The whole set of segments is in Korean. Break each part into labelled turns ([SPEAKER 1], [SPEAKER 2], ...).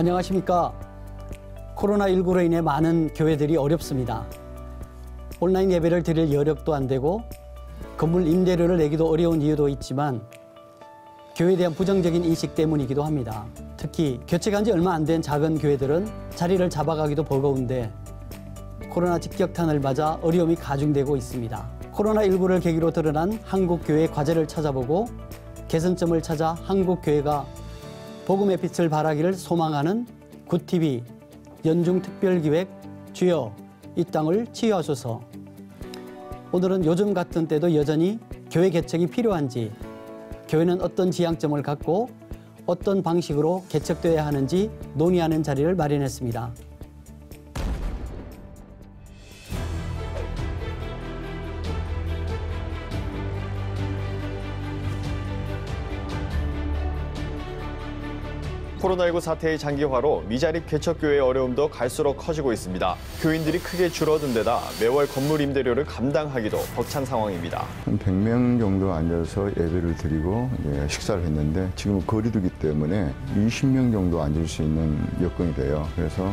[SPEAKER 1] 안녕하십니까. 코로나19로 인해 많은 교회들이 어렵습니다. 온라인 예배를 드릴 여력도 안 되고 건물 임대료를 내기도 어려운 이유도 있지만 교회에 대한 부정적인 인식 때문이기도 합니다. 특히 개척한 지 얼마 안 된 작은 교회들은 자리를 잡아가기도 버거운데 코로나 직격탄을 맞아 어려움이 가중되고 있습니다. 코로나19를 계기로 드러난 한국교회의 과제를 찾아보고 개선점을 찾아 한국교회가 복음의 빛을 발하기를 소망하는 굿TV 연중특별기획 주여 이 땅을 치유하소서. 오늘은 요즘 같은 때도 여전히 교회 개척이 필요한지, 교회는 어떤 지향점을 갖고 어떤 방식으로 개척되어야 하는지 논의하는 자리를 마련했습니다.
[SPEAKER 2] 코로나19 사태의 장기화로 미자립 개척교회의 어려움도 갈수록 커지고 있습니다. 교인들이 크게 줄어든 데다 매월 건물 임대료를 감당하기도 벅찬 상황입니다.
[SPEAKER 3] 한 100명 정도 앉아서 예배를 드리고 식사를 했는데 지금 거리두기 때문에 20명 정도 앉을 수 있는 여건이 돼요. 그래서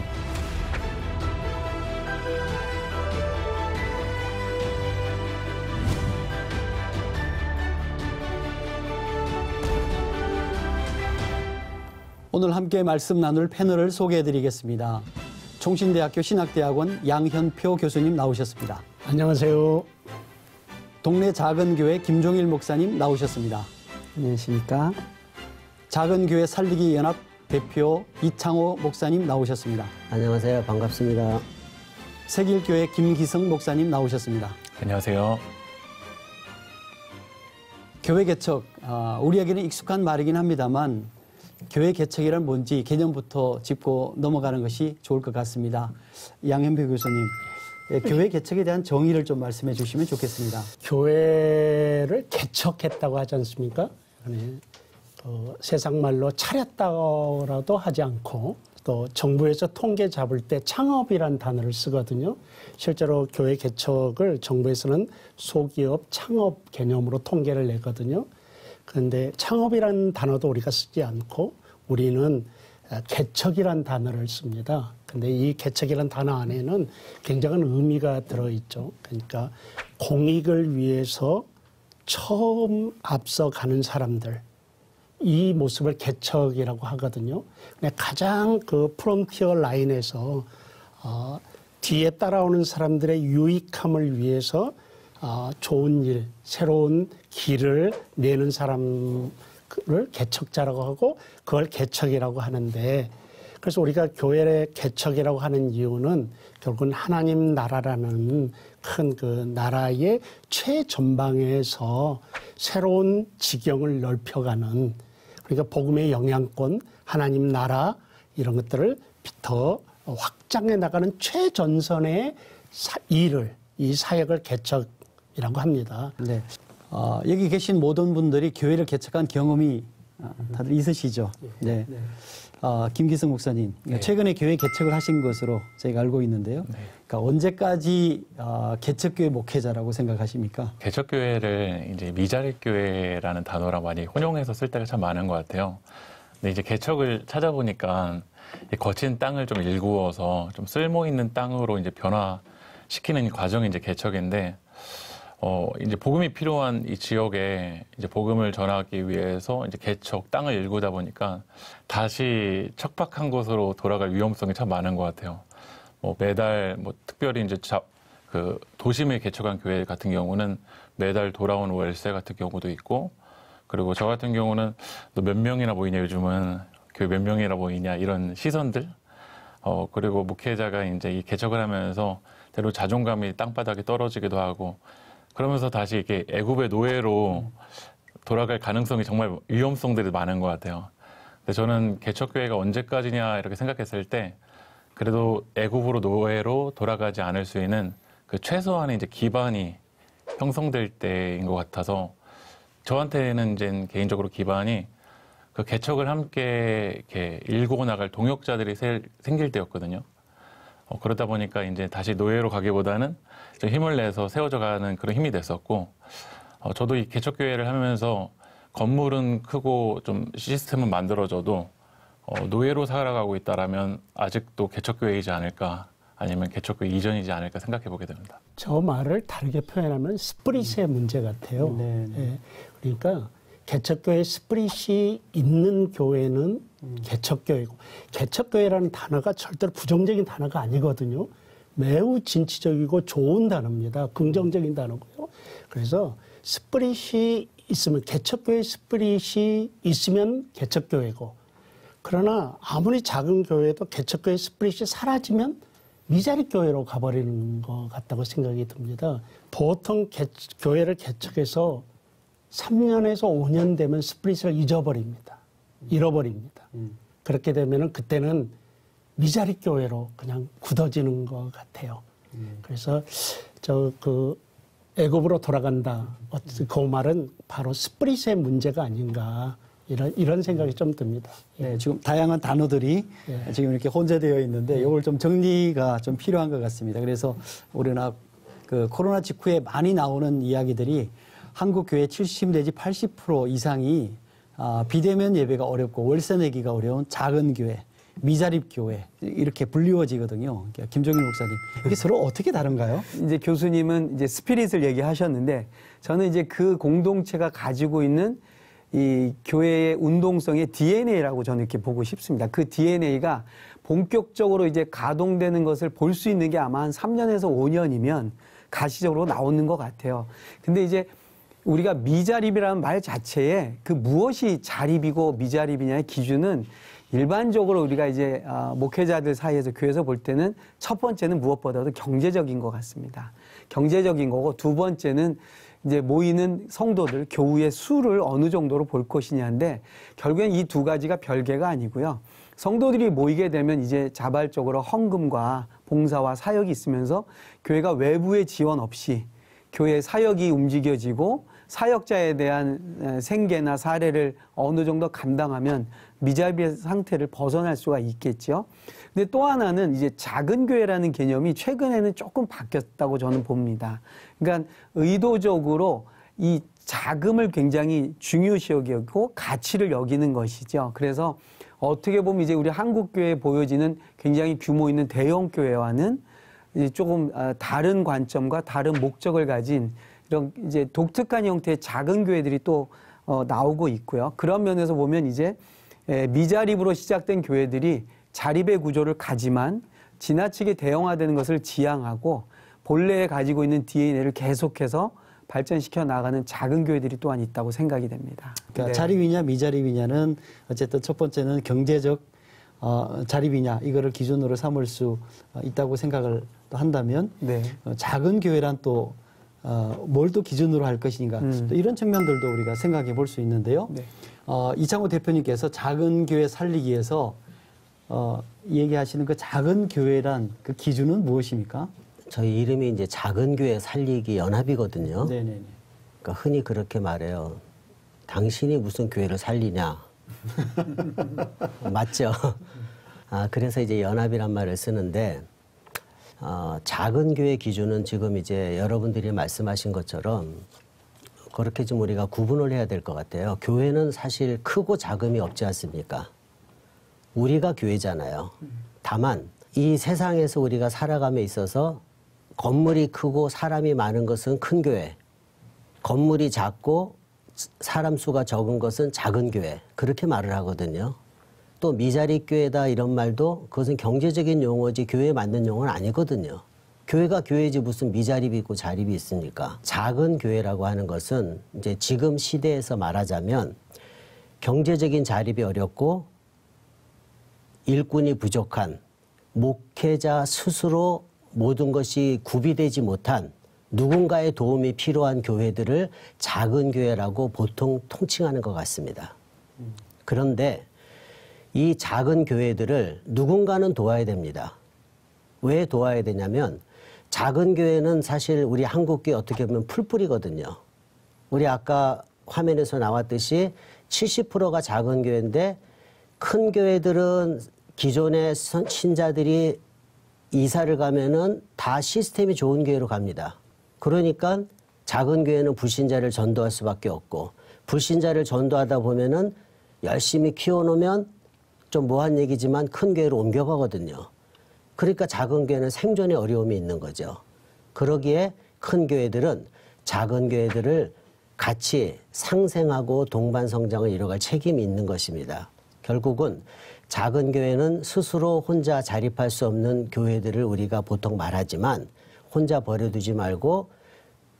[SPEAKER 1] 오늘 함께 말씀 나눌 패널을 소개해드리겠습니다. 총신대학교 신학대학원 양현표 교수님 나오셨습니다.
[SPEAKER 4] 안녕하세요.
[SPEAKER 1] 동네 작은교회 김종일 목사님 나오셨습니다.
[SPEAKER 4] 안녕하십니까.
[SPEAKER 1] 작은교회 살리기 연합 대표 이창호 목사님 나오셨습니다.
[SPEAKER 4] 안녕하세요. 반갑습니다.
[SPEAKER 1] 세길교회 김기성 목사님 나오셨습니다.
[SPEAKER 5] 안녕하세요.
[SPEAKER 1] 교회 개척, 우리에게는 익숙한 말이긴 합니다만 교회 개척이란 뭔지 개념부터 짚고 넘어가는 것이 좋을 것 같습니다. 양현표 교수님, 교회 개척에 대한 정의를 좀 말씀해 주시면 좋겠습니다.
[SPEAKER 4] 교회를 개척했다고 하지 않습니까? 세상 말로 차렸다고라도 하지 않고 또 정부에서 통계 잡을 때 창업이란 단어를 쓰거든요. 실제로 교회 개척을 정부에서는 소기업 창업 개념으로 통계를 내거든요. 그런데 창업이라는 단어도 우리가 쓰지 않고 우리는 개척이라는 단어를 씁니다. 근데 이 개척이라는 단어 안에는 굉장한 의미가 들어있죠. 그러니까 공익을 위해서 처음 앞서가는 사람들, 이 모습을 개척이라고 하거든요. 근데 가장 그 프론티어 라인에서 뒤에 따라오는 사람들의 유익함을 위해서 좋은 일, 새로운 길을 내는 사람을 개척자라고 하고 그걸 개척이라고 하는데, 그래서 우리가 교회의 개척이라고 하는 이유는 결국은 하나님 나라라는 큰 그 나라의 최전방에서 새로운 지경을 넓혀가는, 그러니까 복음의 영향권, 하나님 나라 이런 것들을 더 확장해 나가는 최전선의 일을, 이 사역을 개척이라고 합니다.
[SPEAKER 1] 네. 여기 계신 모든 분들이 교회를 개척한 경험이 다들 있으시죠? 네. 김기성 목사님,
[SPEAKER 5] 네.
[SPEAKER 1] 최근에 교회 개척을 하신 것으로 저희가 알고 있는데요.
[SPEAKER 5] 네.
[SPEAKER 1] 그러니까 언제까지 개척교회 목회자라고 생각하십니까?
[SPEAKER 5] 개척교회를 이제 미자립교회라는 단어랑 많이 혼용해서 쓸 때가 참 많은 것 같아요. 근데 이제 개척을 찾아보니까 거친 땅을 좀 일구어서 좀 쓸모 있는 땅으로 이제 변화시키는 과정이 이제 개척인데, 이제 복음이 필요한 이 지역에 이제 복음을 전하기 위해서 이제 개척 땅을 일구다 보니까 다시 척박한 곳으로 돌아갈 위험성이 참 많은 것 같아요. 매달 특별히 이제 그 도심에 개척한 교회 같은 경우는 매달 돌아오는 월세 같은 경우도 있고, 그리고 저 같은 경우는 너 몇 명이나 모이냐, 요즘은 교회 몇 명이나 모이냐, 이런 시선들, 그리고 목회자가 이제 이 개척을 하면서 때로 자존감이 땅바닥에 떨어지기도 하고, 그러면서 다시 이렇게 애굽의 노예로 돌아갈 가능성이 정말 위험성들이 많은 것 같아요. 근데 저는 개척교회가 언제까지냐 이렇게 생각했을 때, 그래도 애굽으로 노예로 돌아가지 않을 수 있는 그 최소한의 이제 기반이 형성될 때인 것 같아서, 저한테는 이제 개인적으로 기반이 그 개척을 함께 이렇게 일구고 나갈 동역자들이 생길 때였거든요. 그러다 보니까 이제 다시 노예로 가기보다는 좀 힘을 내서 세워져 가는 그런 힘이 됐었고, 저도 이 개척교회를 하면서 건물은 크고 좀 시스템은 만들어져도 노예로 살아가고 있다라면 아직도 개척교회이지 않을까, 아니면 개척교회 이전이지 않을까 생각해 보게 됩니다.
[SPEAKER 4] 저 말을 다르게 표현하면 스프릿의 문제 같아요. 예, 그러니까 개척교회 스프릿이 있는 교회는 개척교회고, 개척교회라는 단어가 절대로 부정적인 단어가 아니거든요. 매우 진취적이고 좋은 단어입니다. 긍정적인 단어고요. 그래서 스프릿이 있으면, 개척교회 스프릿이 있으면 개척교회고, 그러나 아무리 작은 교회도 개척교회 스프릿이 사라지면 미자립 교회로 가버리는 것 같다고 생각이 듭니다. 보통 교회를 개척해서 3년에서 5년 되면 스프릿을 잃어버립니다. 그렇게 되면은 그때는 미자립 교회로 그냥 굳어지는 것 같아요. 그래서 애굽으로 돌아간다. 그 말은 바로 스프릿의 문제가 아닌가. 이런 생각이 좀 듭니다.
[SPEAKER 1] 네, 지금 다양한 단어들이 지금 이렇게 혼재되어 있는데 이걸 좀 정리가 좀 필요한 것 같습니다. 그래서 우리나 그 코로나 직후에 많이 나오는 이야기들이 한국 교회 70 내지 80% 이상이 비대면 예배가 어렵고 월세 내기가 어려운 작은 교회, 미자립 교회 이렇게 불리워지거든요. 김종일 목사님, 이게 서로 어떻게 다른가요?
[SPEAKER 6] 이제 교수님은 이제 스피릿을 얘기하셨는데, 저는 이제 그 공동체가 가지고 있는 이 교회의 운동성의 DNA라고 저는 이렇게 보고 싶습니다. 그 DNA가 본격적으로 이제 가동되는 것을 볼 수 있는 게 아마 한 3년에서 5년이면 가시적으로 나오는 것 같아요. 근데 이제 우리가 미자립이라는 말 자체에 그 무엇이 자립이고 미자립이냐의 기준은 일반적으로 우리가 이제 목회자들 사이에서 교회에서 볼 때는 첫 번째는 무엇보다도 경제적인 것 같습니다. 경제적인 거고, 두 번째는 이제 모이는 성도들, 교우의 수를 어느 정도로 볼 것이냐인데, 결국엔 이 두 가지가 별개가 아니고요. 성도들이 모이게 되면 이제 자발적으로 헌금과 봉사와 사역이 있으면서 교회가 외부의 지원 없이 교회 사역이 움직여지고 사역자에 대한 생계나 사례를 어느 정도 감당하면 미자립의 상태를 벗어날 수가 있겠죠. 근데 또 하나는 이제 작은 교회라는 개념이 최근에는 조금 바뀌었다고 저는 봅니다. 그러니까 의도적으로 이 자금을 굉장히 중요시 여기고 가치를 여기는 것이죠. 그래서 어떻게 보면 이제 우리 한국 교회에 보여지는 굉장히 규모 있는 대형 교회와는 이제 조금 다른 관점과 다른 목적을 가진 이런 이제 독특한 형태의 작은 교회들이 또 나오고 있고요. 그런 면에서 보면 이제 미자립으로 시작된 교회들이 자립의 구조를 가지만 지나치게 대형화되는 것을 지향하고 본래에 가지고 있는 DNA를 계속해서 발전시켜 나가는 작은 교회들이 또한 있다고 생각이 됩니다.
[SPEAKER 1] 그러니까 자립이냐 미자립이냐는 어쨌든 첫 번째는 경제적 자립이냐 이거를 기준으로 삼을 수 있다고 생각을 또 한다면 작은 교회란 또 뭘 또 기준으로 할 것인가 또 이런 측면들도 우리가 생각해 볼 수 있는데요. 이창호 대표님께서 작은 교회 살리기 위해서 얘기하시는 그 작은 교회란 그 기준은 무엇입니까?
[SPEAKER 7] 저희 이름이 이제 작은 교회 살리기 연합이거든요.
[SPEAKER 1] 네네네.
[SPEAKER 7] 그러니까 흔히 그렇게 말해요. 당신이 무슨 교회를 살리냐. 맞죠? 그래서 이제 연합이란 말을 쓰는데, 작은 교회 기준은 지금 이제 여러분들이 말씀하신 것처럼 그렇게 좀 우리가 구분을 해야 될 것 같아요. 교회는 사실 크고 작음이 없지 않습니까? 우리가 교회잖아요. 다만 이 세상에서 우리가 살아감에 있어서 건물이 크고 사람이 많은 것은 큰 교회, 건물이 작고 사람 수가 적은 것은 작은 교회, 그렇게 말을 하거든요. 또 미자립 교회다 이런 말도 그것은 경제적인 용어지 교회에 맞는 용어는 아니거든요. 교회가 교회지 무슨 미자립이 있고 자립이 있습니까? 작은 교회라고 하는 것은 이제 지금 시대에서 말하자면 경제적인 자립이 어렵고 일꾼이 부족한, 목회자 스스로 모든 것이 구비되지 못한, 누군가의 도움이 필요한 교회들을 작은 교회라고 보통 통칭하는 것 같습니다. 그런데 이 작은 교회들을 누군가는 도와야 됩니다. 왜 도와야 되냐면 작은 교회는 사실 우리 한국교회 어떻게 보면 풀뿌리거든요. 우리 아까 화면에서 나왔듯이 70%가 작은 교회인데 큰 교회들은 기존의 신자들이 이사를 가면은 다 시스템이 좋은 교회로 갑니다. 그러니까 작은 교회는 불신자를 전도할 수밖에 없고, 불신자를 전도하다 보면은 열심히 키워놓으면 좀 뭐한 얘기지만 큰 교회로 옮겨가거든요. 그러니까 작은 교회는 생존에 어려움이 있는 거죠. 그러기에 큰 교회들은 작은 교회들을 같이 상생하고 동반 성장을 이뤄갈 책임이 있는 것입니다. 결국은 작은 교회는 스스로 혼자 자립할 수 없는 교회들을 우리가 보통 말하지만 혼자 버려두지 말고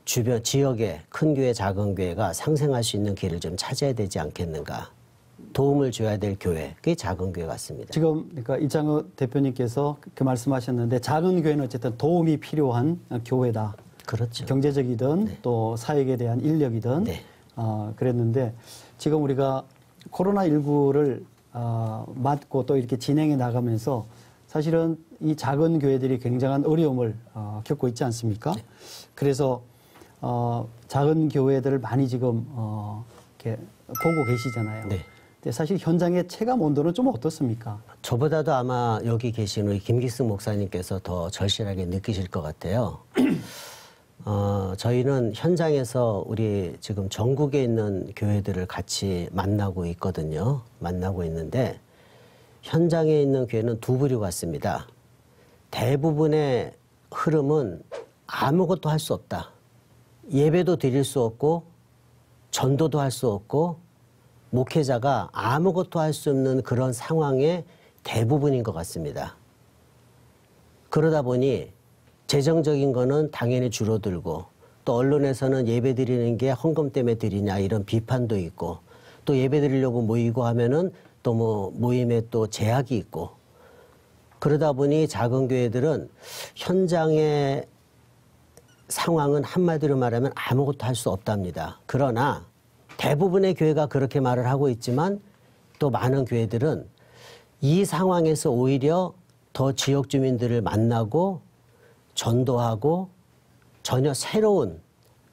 [SPEAKER 7] 주변 지역의 큰 교회, 작은 교회가 상생할 수 있는 길을 좀 찾아야 되지 않겠는가. 도움을 줘야 될 교회, 그게 작은 교회 같습니다.
[SPEAKER 1] 지금 그러니까 이창호 대표님께서 그 말씀하셨는데 작은 교회는 어쨌든 도움이 필요한 교회다.
[SPEAKER 7] 그렇죠.
[SPEAKER 1] 경제적이든
[SPEAKER 7] 네.
[SPEAKER 1] 또 사역에 대한 인력이든
[SPEAKER 7] 네.
[SPEAKER 1] 그랬는데 지금 우리가 코로나19를 맞고 또 이렇게 진행해 나가면서 사실은 이 작은 교회들이 굉장한 어려움을 겪고 있지 않습니까?
[SPEAKER 7] 네.
[SPEAKER 1] 그래서 작은 교회들을 많이 지금 이렇게 보고 계시잖아요.
[SPEAKER 7] 네.
[SPEAKER 1] 근데 사실 현장의 체감 온도는 좀 어떻습니까?
[SPEAKER 7] 저보다도 아마 여기 계신 우리 김기승 목사님께서 더 절실하게 느끼실 것 같아요. 저희는 현장에서 우리 지금 전국에 있는 교회들을 같이 만나고 있거든요. 만나고 있는데 현장에 있는 교회는 두 부류 같습니다. 대부분의 흐름은 아무것도 할 수 없다. 예배도 드릴 수 없고 전도도 할 수 없고 목회자가 아무것도 할 수 없는 그런 상황의 대부분인 것 같습니다. 그러다 보니 재정적인 거는 당연히 줄어들고 또 언론에서는 예배 드리는 게 헌금 때문에 드리냐 이런 비판도 있고 또 예배 드리려고 모이고 하면은 또 뭐 모임에 또 제약이 있고 그러다 보니 작은 교회들은 현장의 상황은 한마디로 말하면 아무것도 할 수 없답니다. 그러나 대부분의 교회가 그렇게 말을 하고 있지만 또 많은 교회들은 이 상황에서 오히려 더 지역 주민들을 만나고 전도하고 전혀 새로운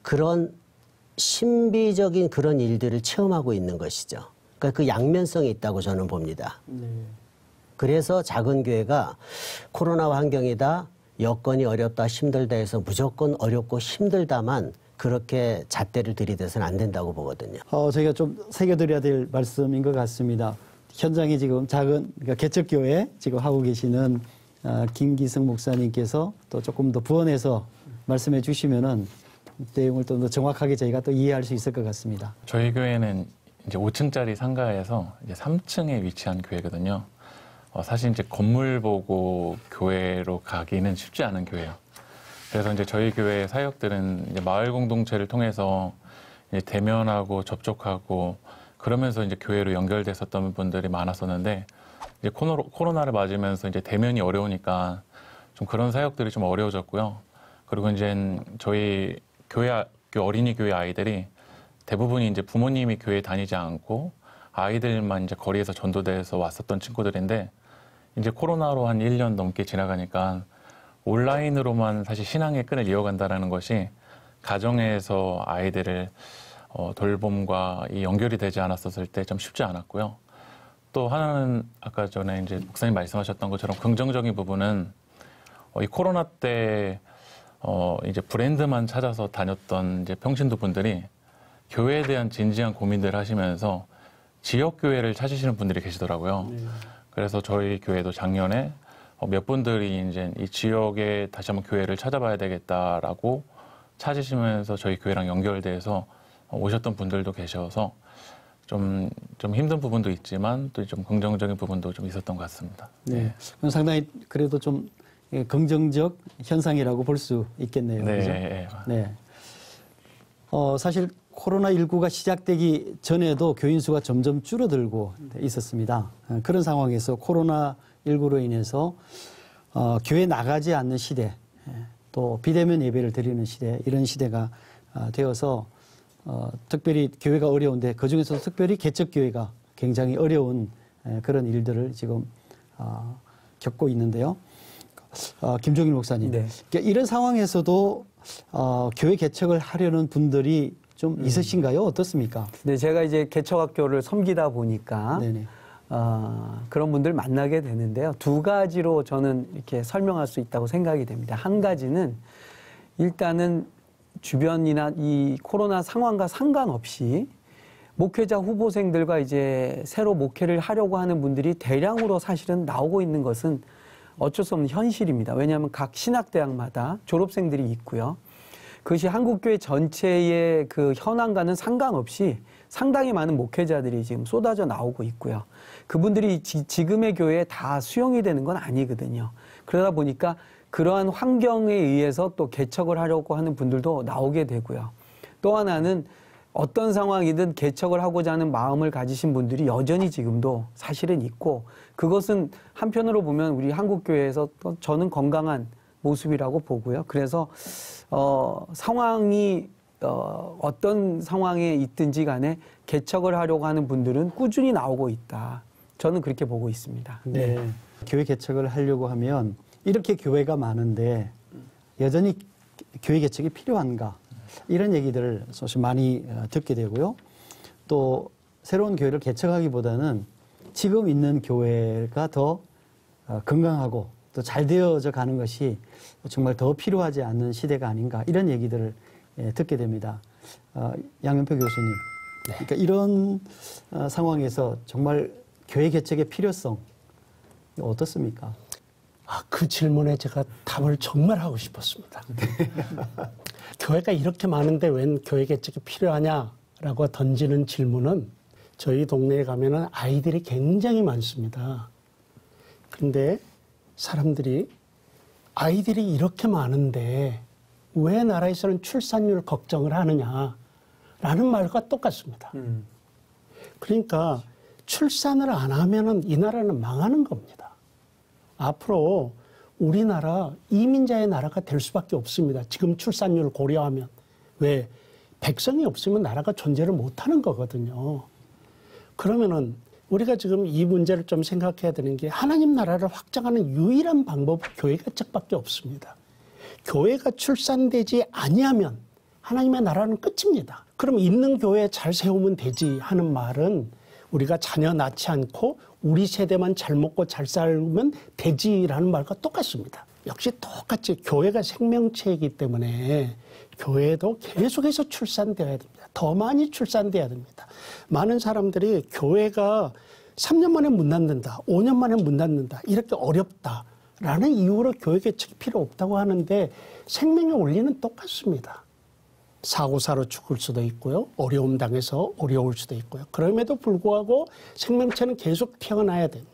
[SPEAKER 7] 그런 신비적인 그런 일들을 체험하고 있는 것이죠. 그러니까 그 양면성이 있다고 저는 봅니다. 그래서 작은 교회가 코로나 환경이다, 여건이 어렵다, 힘들다 해서 무조건 어렵고 힘들다만 그렇게 잣대를 들이대서는 안 된다고 보거든요.
[SPEAKER 1] 저희가 좀 새겨드려야 될 말씀인 것 같습니다. 현장에 지금 작은 그러니까 개척교회 지금 하고 계시는 김기승 목사님께서 또 조금 더 부언해서 말씀해 주시면은 내용을 또 더 정확하게 저희가 또 이해할 수 있을 것 같습니다.
[SPEAKER 5] 저희 교회는 이제 5층짜리 상가에서 이제 3층에 위치한 교회거든요. 사실 이제 건물 보고 교회로 가기는 쉽지 않은 교회예요. 그래서 이제 저희 교회 사역들은 이제 마을 공동체를 통해서 이제 대면하고 접촉하고 그러면서 이제 교회로 연결됐었던 분들이 많았었는데 이제 코로나를 맞으면서 이제 대면이 어려우니까 좀 그런 사역들이 좀 어려워졌고요. 그리고 이제 저희 교회 어린이 교회 아이들이 대부분이 이제 부모님이 교회 다니지 않고 아이들만 이제 거리에서 전도돼서 왔었던 친구들인데 이제 코로나로 한 1년 넘게 지나가니까 온라인으로만 사실 신앙의 끈을 이어간다는 것이 가정에서 아이들을 돌봄과 이 연결이 되지 않았었을 때 좀 쉽지 않았고요. 또 하나는 아까 전에 이제 목사님 말씀하셨던 것처럼 긍정적인 부분은 이 코로나 때 이제 브랜드만 찾아서 다녔던 이제 평신도 분들이 교회에 대한 진지한 고민들을 하시면서 지역 교회를 찾으시는 분들이 계시더라고요. 그래서 저희 교회도 작년에 몇 분들이 이제 이 지역에 다시 한번 교회를 찾아봐야 되겠다라고 찾으시면서 저희 교회랑 연결돼서 오셨던 분들도 계셔서 좀 힘든 부분도 있지만 또 좀 긍정적인 부분도 좀 있었던 것 같습니다.
[SPEAKER 1] 네. 그건 상당히 그래도 좀 긍정적 현상이라고 볼 수 있겠네요.
[SPEAKER 5] 네.
[SPEAKER 1] 그죠?
[SPEAKER 5] 네.
[SPEAKER 1] 네. 사실 코로나19가 시작되기 전에도 교인 수가 점점 줄어들고 있었습니다. 그런 상황에서 코로나19로 인해서 교회 나가지 않는 시대, 또 비대면 예배를 드리는 시대, 이런 시대가 되어서 특별히 교회가 어려운데 그중에서도 특별히 개척교회가 굉장히 어려운 그런 일들을 지금 겪고 있는데요. 김종일 목사님,
[SPEAKER 6] 네.
[SPEAKER 1] 그러니까 이런 상황에서도 교회 개척을 하려는 분들이 좀 있으신가요? 어떻습니까?
[SPEAKER 6] 네, 제가 이제 개척학교를 섬기다 보니까
[SPEAKER 1] 네네.
[SPEAKER 6] 그런 분들 만나게 되는데요. 두 가지로 저는 이렇게 설명할 수 있다고 생각이 됩니다. 한 가지는 일단은 주변이나 이 코로나 상황과 상관없이 목회자 후보생들과 이제 새로 목회를 하려고 하는 분들이 대량으로 사실은 나오고 있는 것은 어쩔 수 없는 현실입니다. 왜냐하면 각 신학대학마다 졸업생들이 있고요. 그것이 한국교회 전체의 그 현황과는 상관없이 상당히 많은 목회자들이 지금 쏟아져 나오고 있고요. 그분들이 지금의 교회에 다 수용이 되는 건 아니거든요. 그러다 보니까 그러한 환경에 의해서 또 개척을 하려고 하는 분들도 나오게 되고요. 또 하나는 어떤 상황이든 개척을 하고자 하는 마음을 가지신 분들이 여전히 지금도 사실은 있고, 그것은 한편으로 보면 우리 한국교회에서 또 저는 건강한 모습이라고 보고요. 그래서 상황이 어떤 상황에 있든지 간에 개척을 하려고 하는 분들은 꾸준히 나오고 있다. 저는 그렇게 보고 있습니다.
[SPEAKER 1] 네. 교회 개척을 하려고 하면 이렇게 교회가 많은데 여전히 교회 개척이 필요한가? 이런 얘기들을 사실 많이 듣게 되고요. 또 새로운 교회를 개척하기보다는 지금 있는 교회가 더 건강하고 또 잘 되어져 가는 것이 정말 더 필요하지 않는 시대가 아닌가, 이런 얘기들을 듣게 됩니다. 양현표 교수님, 그러니까 이런 상황에서 정말 교회 개척의 필요성 어떻습니까?
[SPEAKER 4] 그 질문에 제가 답을 정말 하고 싶었습니다. 교회가 이렇게 많은데 웬 교회 개척이 필요하냐라고 던지는 질문은 저희 동네에 가면은 아이들이 굉장히 많습니다. 그런데 사람들이 아이들이 이렇게 많은데 왜 나라에서는 출산율 걱정을 하느냐라는 말과 똑같습니다. 그러니까 출산을 안 하면은 이 나라는 망하는 겁니다. 앞으로 우리나라 이민자의 나라가 될 수밖에 없습니다. 지금 출산율을 고려하면. 왜? 백성이 없으면 나라가 존재를 못하는 거거든요. 그러면은 우리가 지금 이 문제를 좀 생각해야 되는 게, 하나님 나라를 확장하는 유일한 방법은 교회 개척밖에 없습니다. 교회가 출산되지 아니하면 하나님의 나라는 끝입니다. 그럼 있는 교회 잘 세우면 되지 하는 말은 우리가 자녀 낳지 않고 우리 세대만 잘 먹고 잘 살면 되지라는 말과 똑같습니다. 역시 똑같이 교회가 생명체이기 때문에 교회도 계속해서 출산되어야 됩니다. 더 많이 출산돼야 됩니다. 많은 사람들이 교회가 3년 만에 문 닫는다, 5년 만에 문 닫는다, 이렇게 어렵다라는 이유로 교회 개척이 필요 없다고 하는데, 생명의 원리는 똑같습니다. 사고사로 죽을 수도 있고요. 어려움 당해서 어려울 수도 있고요. 그럼에도 불구하고 생명체는 계속 태어나야 됩니다.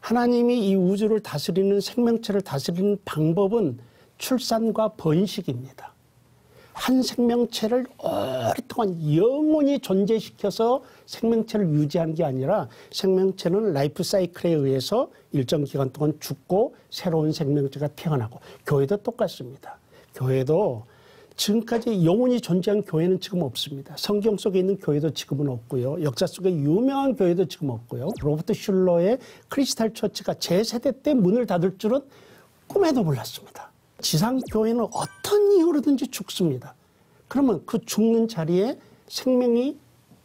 [SPEAKER 4] 하나님이 이 우주를 다스리는, 생명체를 다스리는 방법은 출산과 번식입니다. 한 생명체를 오랫동안 영원히 존재시켜서 생명체를 유지하는 게 아니라, 생명체는 라이프 사이클에 의해서 일정 기간 동안 죽고 새로운 생명체가 태어나고, 교회도 똑같습니다. 교회도 지금까지 영원히 존재한 교회는 지금 없습니다. 성경 속에 있는 교회도 지금은 없고요. 역사 속에 유명한 교회도 지금 없고요. 로버트 슐러의 크리스탈 처치가 제 세대 때 문을 닫을 줄은 꿈에도 몰랐습니다. 지상교회는 어떤 이유로든지 죽습니다. 그러면 그 죽는 자리에 생명이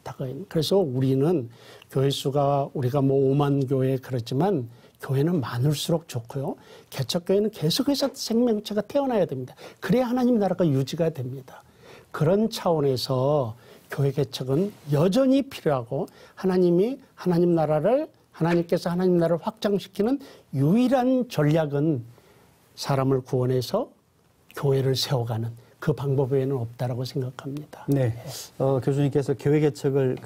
[SPEAKER 4] 다가있는. 그래서 우리는 교회 수가 우리가 뭐 5만 교회 그렇지만 교회는 많을수록 좋고요. 개척교회는 계속해서 생명체가 태어나야 됩니다. 그래야 하나님 나라가 유지가 됩니다. 그런 차원에서 교회 개척은 여전히 필요하고, 하나님께서 하나님 나라를 확장시키는 유일한 전략은 사람을 구원해서 교회를 세워가는 그 방법 외에는 없다라고 생각합니다.
[SPEAKER 1] 네. 교수님께서 교회 개척을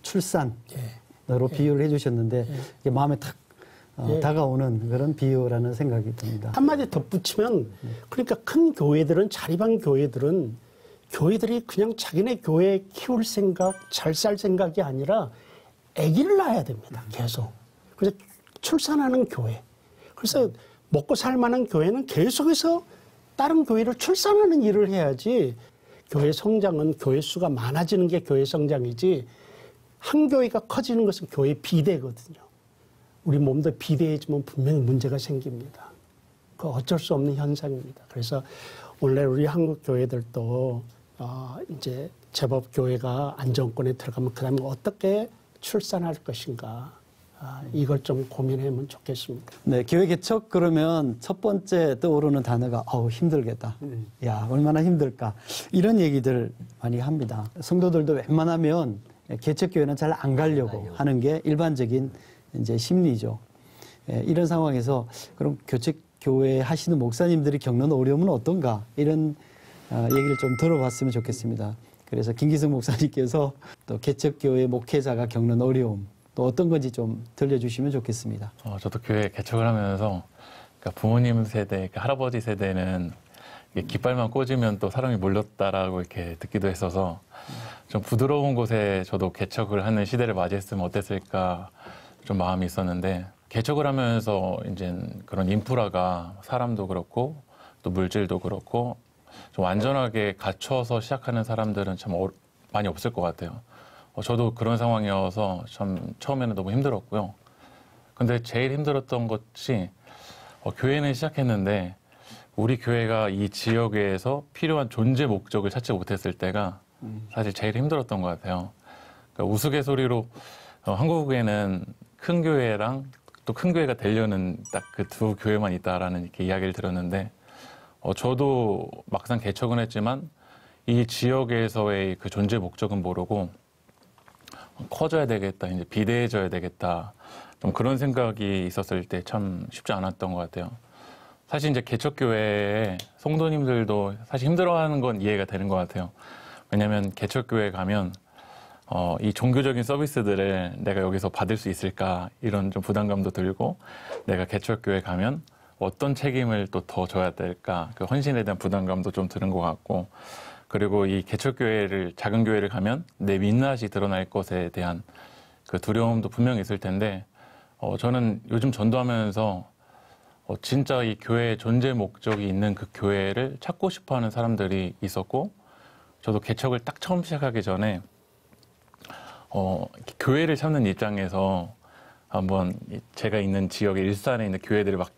[SPEAKER 1] 출산으로 비유를 해주셨는데, 이게 마음에 탁 다가오는 그런 비유라는 생각이 듭니다.
[SPEAKER 4] 한마디 덧붙이면, 그러니까 큰 교회들은, 자립한 교회들은, 교회들이 그냥 자기네 교회 키울 생각, 잘 살 생각이 아니라 아기를 낳아야 됩니다. 계속. 그래서 출산하는 교회. 그래서 먹고 살 만한 교회는 계속해서 다른 교회를 출산하는 일을 해야지, 교회 성장은 교회 수가 많아지는 게 교회 성장이지, 한 교회가 커지는 것은 교회 비대거든요. 우리 몸도 비대해지면 분명히 문제가 생깁니다. 그 어쩔 수 없는 현상입니다. 그래서 원래 우리 한국 교회들도 이제 제법 교회가 안정권에 들어가면 그 다음에 어떻게 출산할 것인가, 이걸 좀 고민하면 좋겠습니다.
[SPEAKER 1] 네, 교회 개척 그러면 첫 번째 떠오르는 단어가 힘들겠다. 야, 얼마나 힘들까. 이런 얘기들 많이 합니다. 성도들도 웬만하면 개척교회는 잘 안 가려고 하는 게 일반적인 이제 심리죠. 이런 상황에서 그럼 개척교회 하시는 목사님들이 겪는 어려움은 어떤가 이런 얘기를 좀 들어봤으면 좋겠습니다. 그래서 김기성 목사님께서 또 개척교회 목회자가 겪는 어려움 또 어떤 건지 좀 들려주시면 좋겠습니다.
[SPEAKER 5] 저도 교회 개척을 하면서 그러니까 부모님 세대, 그러니까 할아버지 세대는 깃발만 꽂으면 또 사람이 몰렸다라고 이렇게 듣기도 했어서 좀 부드러운 곳에 저도 개척을 하는 시대를 맞이했으면 어땠을까 좀 마음이 있었는데 개척을 하면서 이제 그런 인프라가 사람도 그렇고 또 물질도 그렇고 좀 완전하게 갖춰서 시작하는 사람들은 참 많이 없을 것 같아요. 저도 그런 상황이어서 참 처음에는 너무 힘들었고요. 근데 제일 힘들었던 것이 교회는 시작했는데 우리 교회가 이 지역에서 필요한 존재 목적을 찾지 못했을 때가 사실 제일 힘들었던 것 같아요. 그러니까 우스갯소리로 한국에는 큰 교회랑 또 큰 교회가 되려는 딱 그 두 교회만 있다라는 이렇게 이야기를 들었는데 저도 막상 개척은 했지만 이 지역에서의 그 존재 목적은 모르고 커져야 되겠다, 이제 비대해져야 되겠다, 좀 그런 생각이 있었을 때 참 쉽지 않았던 것 같아요. 사실 이제 개척교회에 성도님들도 사실 힘들어하는 건 이해가 되는 것 같아요. 왜냐하면 개척교회 가면 이 종교적인 서비스들을 내가 여기서 받을 수 있을까 이런 좀 부담감도 들고 내가 개척교회 가면 어떤 책임을 또 더 져야 될까 그 헌신에 대한 부담감도 좀 드는 것 같고 그리고 이 개척교회를 작은 교회를 가면 내 민낯이 드러날 것에 대한 그 두려움도 분명히 있을 텐데 저는 요즘 전도하면서 진짜 이 교회의 존재 목적이 있는 그 교회를 찾고 싶어하는 사람들이 있었고 저도 개척을 딱 처음 시작하기 전에 교회를 찾는 입장에서 한번 제가 있는 지역의 일산에 있는 교회들을 막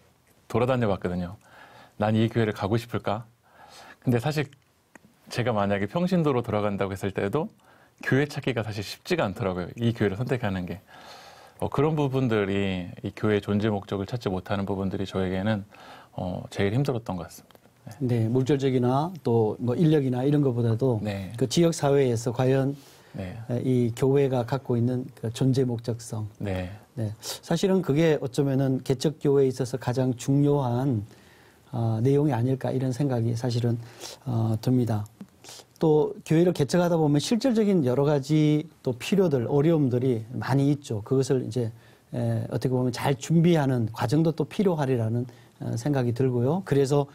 [SPEAKER 5] 돌아다녀 봤거든요. 난 이 교회를 가고 싶을까? 근데 사실 제가 만약에 평신도로 돌아간다고 했을 때도 교회 찾기가 사실 쉽지가 않더라고요. 이 교회를 선택하는 게. 그런 부분들이 이 교회의 존재 목적을 찾지 못하는 부분들이 저에게는 제일 힘들었던 것 같습니다.
[SPEAKER 1] 네, 물질적이나 또 뭐 인력이나 이런 것보다도
[SPEAKER 5] 네.
[SPEAKER 1] 그 지역 사회에서 과연
[SPEAKER 5] 네.
[SPEAKER 1] 이 교회가 갖고 있는 그 존재 목적성.
[SPEAKER 5] 네.
[SPEAKER 1] 네, 사실은 그게 어쩌면은 개척 교회에 있어서 가장 중요한 내용이 아닐까 이런 생각이 사실은 듭니다. 또 교회를 개척하다 보면 실질적인 여러 가지 또 필요들, 어려움들이 많이 있죠. 그것을 이제 어떻게 보면 잘 준비하는 과정도 또 필요하리라는 생각이 들고요. 그래서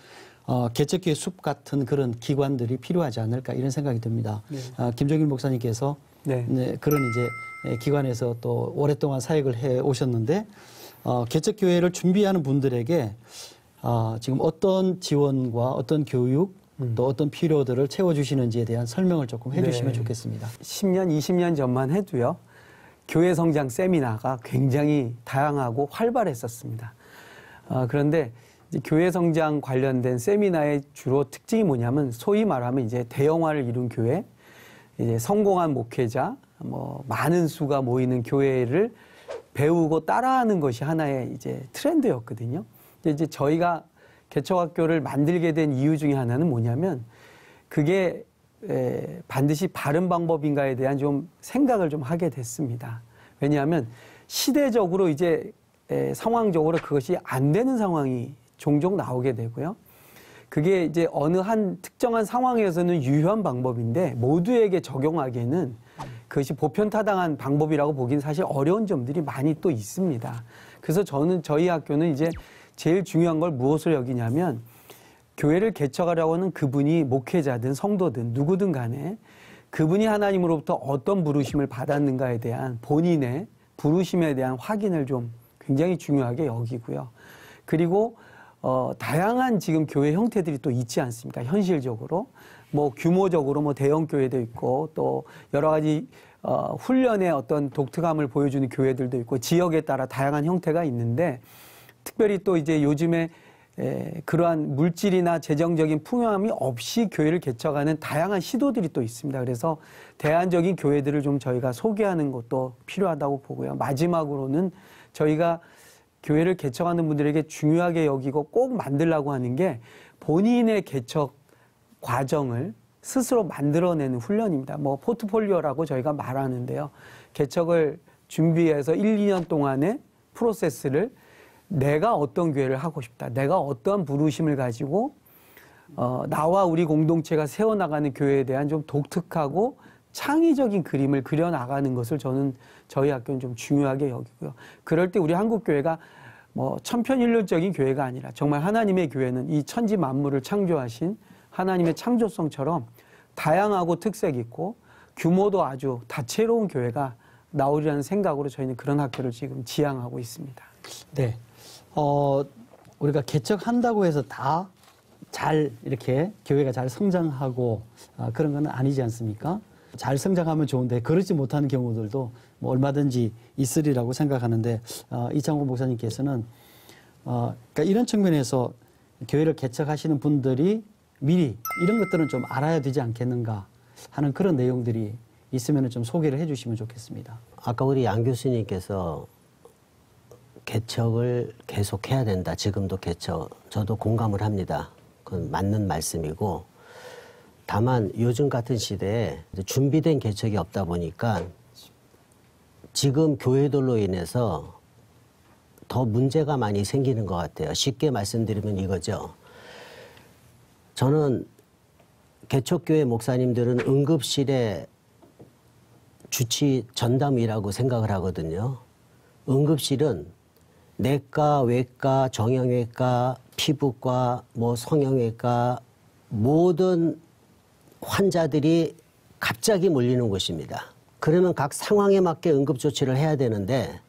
[SPEAKER 1] 개척교회 숲 같은 그런 기관들이 필요하지 않을까 이런 생각이 듭니다.
[SPEAKER 6] 네.
[SPEAKER 1] 김종일 목사님께서
[SPEAKER 6] 네.
[SPEAKER 1] 네, 그런 이제 기관에서 또 오랫동안 사역을 해 오셨는데 개척교회를 준비하는 분들에게 지금 어떤 지원과 어떤 교육 또 어떤 필요들을 채워주시는지에 대한 설명을 조금 해주시면
[SPEAKER 6] 네.
[SPEAKER 1] 좋겠습니다.
[SPEAKER 6] 10년, 20년 전만 해도요. 교회 성장 세미나가 굉장히 다양하고 활발했었습니다. 그런데 이제 교회 성장 관련된 세미나의 주로 특징이 뭐냐면 소위 말하면 이제 대형화를 이룬 교회, 이제 성공한 목회자, 뭐 많은 수가 모이는 교회를 배우고 따라하는 것이 하나의 이제 트렌드였거든요. 이제 저희가 개척학교를 만들게 된 이유 중에 하나는 뭐냐면 그게 반드시 바른 방법인가에 대한 좀 생각을 좀 하게 됐습니다. 왜냐하면 시대적으로 이제 상황적으로 그것이 안 되는 상황이 종종 나오게 되고요. 그게 이제 어느 한 특정한 상황에서는 유효한 방법인데 모두에게 적용하기에는 그것이 보편타당한 방법이라고 보기는 사실 어려운 점들이 많이 또 있습니다. 그래서 저희 학교는 이제 제일 중요한 걸 무엇을 여기냐면 교회를 개척하려고 하는 그분이 목회자든 성도든 누구든 간에 그분이 하나님으로부터 어떤 부르심을 받았는가에 대한 본인의 부르심에 대한 확인을 좀 굉장히 중요하게 여기고요. 그리고 다양한 지금 교회 형태들이 또 있지 않습니까? 현실적으로 뭐 규모적으로 뭐 대형 교회도 있고 또 여러 가지 훈련의 어떤 독특함을 보여주는 교회들도 있고 지역에 따라 다양한 형태가 있는데 특별히 또 이제 요즘에 그러한 물질이나 재정적인 풍요함이 없이 교회를 개척하는 다양한 시도들이 또 있습니다. 그래서 대안적인 교회들을 좀 저희가 소개하는 것도 필요하다고 보고요. 마지막으로는 저희가 교회를 개척하는 분들에게 중요하게 여기고 꼭 만들려고 하는 게 본인의 개척 과정을 스스로 만들어내는 훈련입니다. 뭐 포트폴리오라고 저희가 말하는데요. 개척을 준비해서 1, 2년 동안의 프로세스를 내가 어떤 교회를 하고 싶다. 내가 어떤 부르심을 가지고 나와 우리 공동체가 세워나가는 교회에 대한 좀 독특하고 창의적인 그림을 그려나가는 것을 저는 저희 학교는 좀 중요하게 여기고요. 그럴 때 우리 한국교회가 뭐 천편일률적인 교회가 아니라 정말 하나님의 교회는 이 천지 만물을 창조하신 하나님의 창조성처럼 다양하고 특색 있고 규모도 아주 다채로운 교회가 나오리라는 생각으로 저희는 그런 학교를 지금 지향하고 있습니다.
[SPEAKER 1] 네. 우리가 개척한다고 해서 다 잘 이렇게 교회가 잘 성장하고 그런 건 아니지 않습니까? 잘 성장하면 좋은데 그러지 못하는 경우들도 뭐 얼마든지 있으리라고 생각하는데 이창호 목사님께서는 그러니까 이런 측면에서 교회를 개척하시는 분들이 미리 이런 것들은 좀 알아야 되지 않겠는가 하는 그런 내용들이 있으면 좀 소개를 해 주시면 좋겠습니다.
[SPEAKER 7] 아까 우리 양 교수님께서 개척을 계속해야 된다. 지금도 개척. 저도 공감을 합니다. 그건 맞는 말씀이고 다만 요즘 같은 시대에 준비된 개척이 없다 보니까 지금 교회들로 인해서 더 문제가 많이 생기는 것 같아요. 쉽게 말씀드리면 이거죠. 저는 개척교회 목사님들은 응급실의 주치 전담이라고 생각을 하거든요. 응급실은 내과, 외과, 정형외과, 피부과, 뭐 성형외과 모든 환자들이 갑자기 몰리는 곳입니다. 그러면 각 상황에 맞게 응급조치를 해야 되는데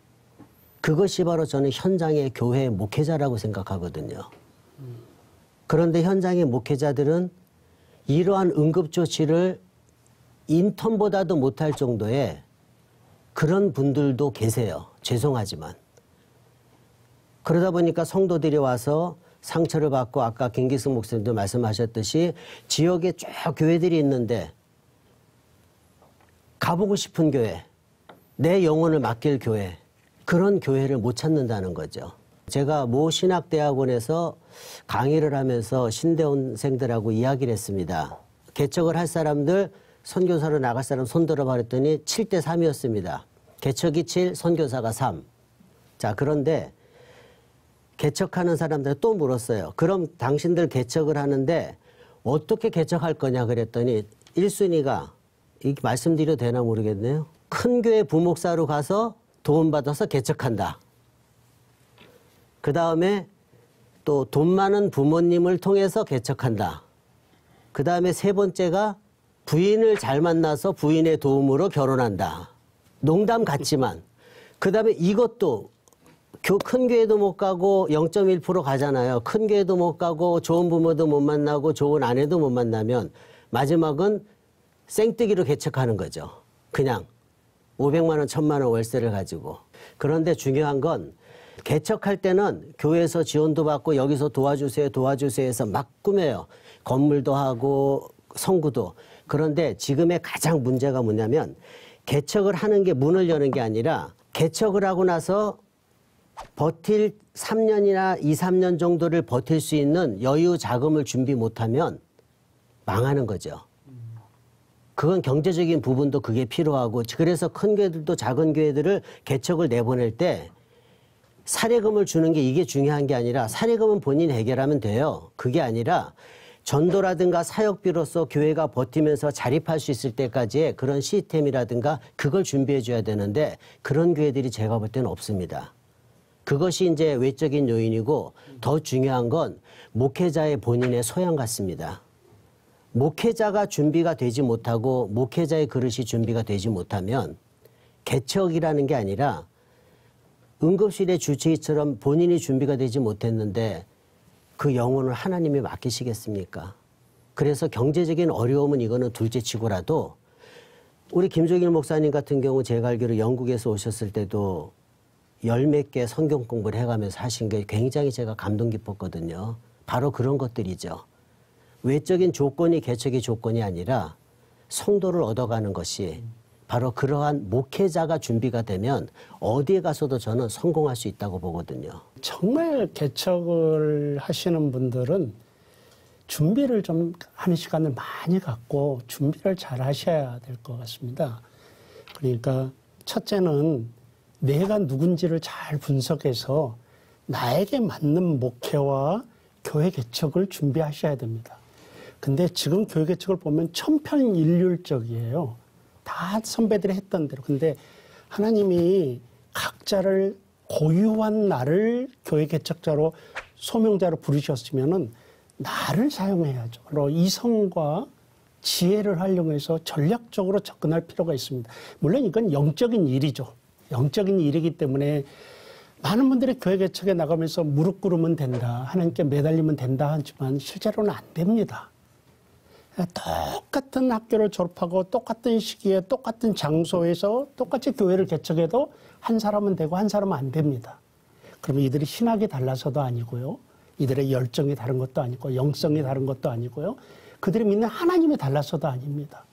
[SPEAKER 7] 그것이 바로 저는 현장의 교회 목회자라고 생각하거든요. 그런데 현장의 목회자들은 이러한 응급조치를 인턴보다도 못할 정도의 그런 분들도 계세요. 죄송하지만. 그러다 보니까 성도들이 와서 상처를 받고 아까 김기승 목사님도 말씀하셨듯이 지역에 쭉 교회들이 있는데 가보고 싶은 교회, 내 영혼을 맡길 교회, 그런 교회를 못 찾는다는 거죠. 제가 모 신학대학원에서 강의를 하면서 신대원생들하고 이야기를 했습니다. 개척을 할 사람들, 선교사로 나갈 사람 손 들어봐 그랬더니 7대 3이었습니다. 개척이 7, 선교사가 3. 자, 그런데 개척하는 사람들 또 물었어요. 그럼 당신들 개척을 하는데 어떻게 개척할 거냐 그랬더니 1순위가 이 말씀드려도 되나 모르겠네요. 큰 교회 부목사로 가서 도움받아서 개척한다. 그 다음에 또 돈 많은 부모님을 통해서 개척한다. 그 다음에 세 번째가 부인을 잘 만나서 부인의 도움으로 결혼한다. 농담 같지만 그 다음에 이것도 큰 교회도 못 가고 0.1% 가잖아요. 큰 교회도 못 가고 좋은 부모도 못 만나고 좋은 아내도 못 만나면 마지막은 생뜨기로 개척하는 거죠. 그냥 500만 원, 1000만 원 월세를 가지고. 그런데 중요한 건 개척할 때는 교회에서 지원도 받고 여기서 도와주세요, 도와주세요 해서 막 꾸며요. 건물도 하고 성구도. 그런데 지금의 가장 문제가 뭐냐면 개척을 하는 게 문을 여는 게 아니라 개척을 하고 나서 버틸 3년이나 2, 3년 정도를 버틸 수 있는 여유 자금을 준비 못하면 망하는 거죠. 그건 경제적인 부분도 그게 필요하고 그래서 큰 교회들도 작은 교회들을 개척을 내보낼 때 사례금을 주는 게 이게 중요한 게 아니라 사례금은 본인이 해결하면 돼요. 그게 아니라 전도라든가 사역비로서 교회가 버티면서 자립할 수 있을 때까지의 그런 시스템이라든가 그걸 준비해 줘야 되는데 그런 교회들이 제가 볼 때는 없습니다. 그것이 이제 외적인 요인이고 더 중요한 건 목회자의 본인의 소양 같습니다. 목회자가 준비가 되지 못하고 목회자의 그릇이 준비가 되지 못하면 개척이라는 게 아니라 응급실의 주치의처럼 본인이 준비가 되지 못했는데 그 영혼을 하나님이 맡기시겠습니까? 그래서 경제적인 어려움은 이거는 둘째치고라도 우리 김종일 목사님 같은 경우 제가 알기로 영국에서 오셨을 때도 10몇 개 성경 공부를 해가면서 하신 게 굉장히 제가 감동 깊었거든요. 바로 그런 것들이죠. 외적인 조건이 개척의 조건이 아니라 성도를 얻어가는 것이 바로 그러한 목회자가 준비가 되면 어디에 가서도 저는 성공할 수 있다고 보거든요.
[SPEAKER 4] 정말 개척을 하시는 분들은 준비를 좀 하는 시간을 많이 갖고 준비를 잘 하셔야 될 것 같습니다. 그러니까 첫째는 내가 누군지를 잘 분석해서 나에게 맞는 목회와 교회 개척을 준비하셔야 됩니다. 근데 지금 교회 개척을 보면 천편일률적이에요. 다 선배들이 했던 대로. 근데 하나님이 각자를 고유한 나를 교회 개척자로 소명자로 부르셨으면은 나를 사용해야죠. 이성과 지혜를 활용해서 전략적으로 접근할 필요가 있습니다. 물론 이건 영적인 일이죠. 영적인 일이기 때문에 많은 분들이 교회 개척에 나가면서 무릎 꿇으면 된다, 하나님께 매달리면 된다 하지만 실제로는 안 됩니다. 똑같은 학교를 졸업하고 똑같은 시기에 똑같은 장소에서 똑같이 교회를 개척해도 한 사람은 되고 한 사람은 안 됩니다. 그러면 이들이 신학이 달라서도 아니고요. 이들의 열정이 다른 것도 아니고 영성이 다른 것도 아니고요. 그들이 믿는 하나님이 달라서도 아닙니다.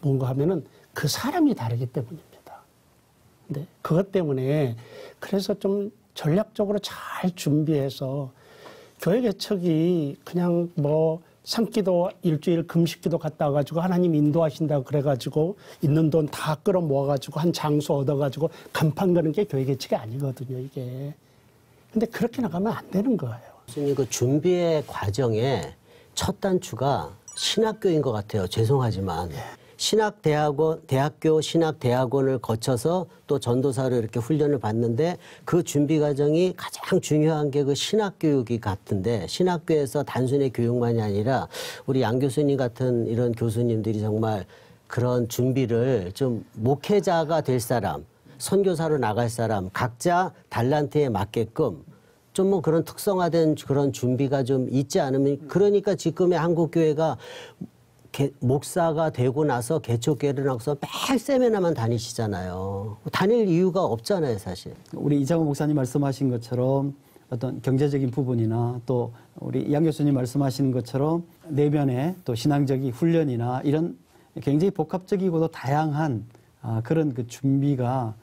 [SPEAKER 4] 뭔가 하면은 그 사람이 다르기 때문입니다. 근데 그것 때문에 그래서 좀 전략적으로 잘 준비해서 교회 개척이 그냥 뭐 산기도 일주일 금식기도 갔다 와가지고 하나님 인도하신다고 그래가지고 있는 돈 다 끌어 모아가지고 한 장소 얻어가지고 간판 거는 게 교회 개척이 아니거든요, 이게. 근데 그렇게 나가면 안 되는 거예요.
[SPEAKER 7] 교수님, 그 준비의 과정에 첫 단추가 신학교인 것 같아요. 죄송하지만. 대학교 신학대학원을 거쳐서 또 전도사로 이렇게 훈련을 받는데 그 준비 과정이 가장 중요한 게 그 신학교육이 같은데 신학교에서 단순히 교육만이 아니라 우리 양 교수님 같은 이런 교수님들이 정말 그런 준비를 좀 목회자가 될 사람, 선교사로 나갈 사람, 각자 달란트에 맞게끔 좀 뭐 그런 특성화된 그런 준비가 좀 있지 않으면 그러니까 지금의 한국교회가 목사가 되고 나서 개척교회를 나서 매일 세미나만 다니시잖아요. 다닐 이유가 없잖아요, 사실.
[SPEAKER 8] 우리 이장호 목사님 말씀하신 것처럼 어떤 경제적인 부분이나 또 우리 양 교수님 말씀하시는 것처럼 내면의 또 신앙적인 훈련이나 이런 굉장히 복합적이고도 다양한 그런 그 준비가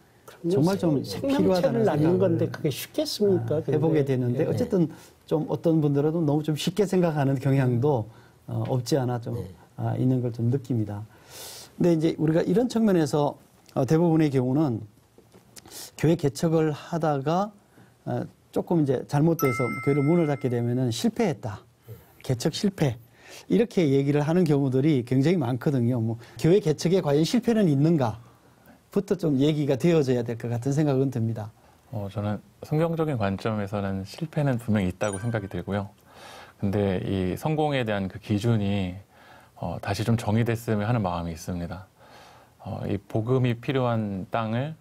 [SPEAKER 8] 정말 좀
[SPEAKER 4] 생명체를 낳는 건데 그게 쉽겠습니까?
[SPEAKER 8] 해보게 되는데 어쨌든 좀 어떤 분들은 너무 좀 쉽게 생각하는 경향도 없지 않아 좀 있는 걸 좀 느낍니다. 근데 이제 우리가 이런 측면에서 대부분의 경우는 교회 개척을 하다가 조금 이제 잘못돼서 교회를 문을 닫게 되면은 실패했다. 개척 실패. 이렇게 얘기를 하는 경우들이 굉장히 많거든요. 뭐 교회 개척에 과연 실패는 있는가부터 좀 얘기가 되어져야 될 것 같은 생각은 듭니다.
[SPEAKER 5] 저는 성경적인 관점에서는 실패는 분명히 있다고 생각이 들고요. 근데 이 성공에 대한 그 기준이 다시 좀 정의됐으면 하는 마음이 있습니다. 이 복음이 필요한 땅을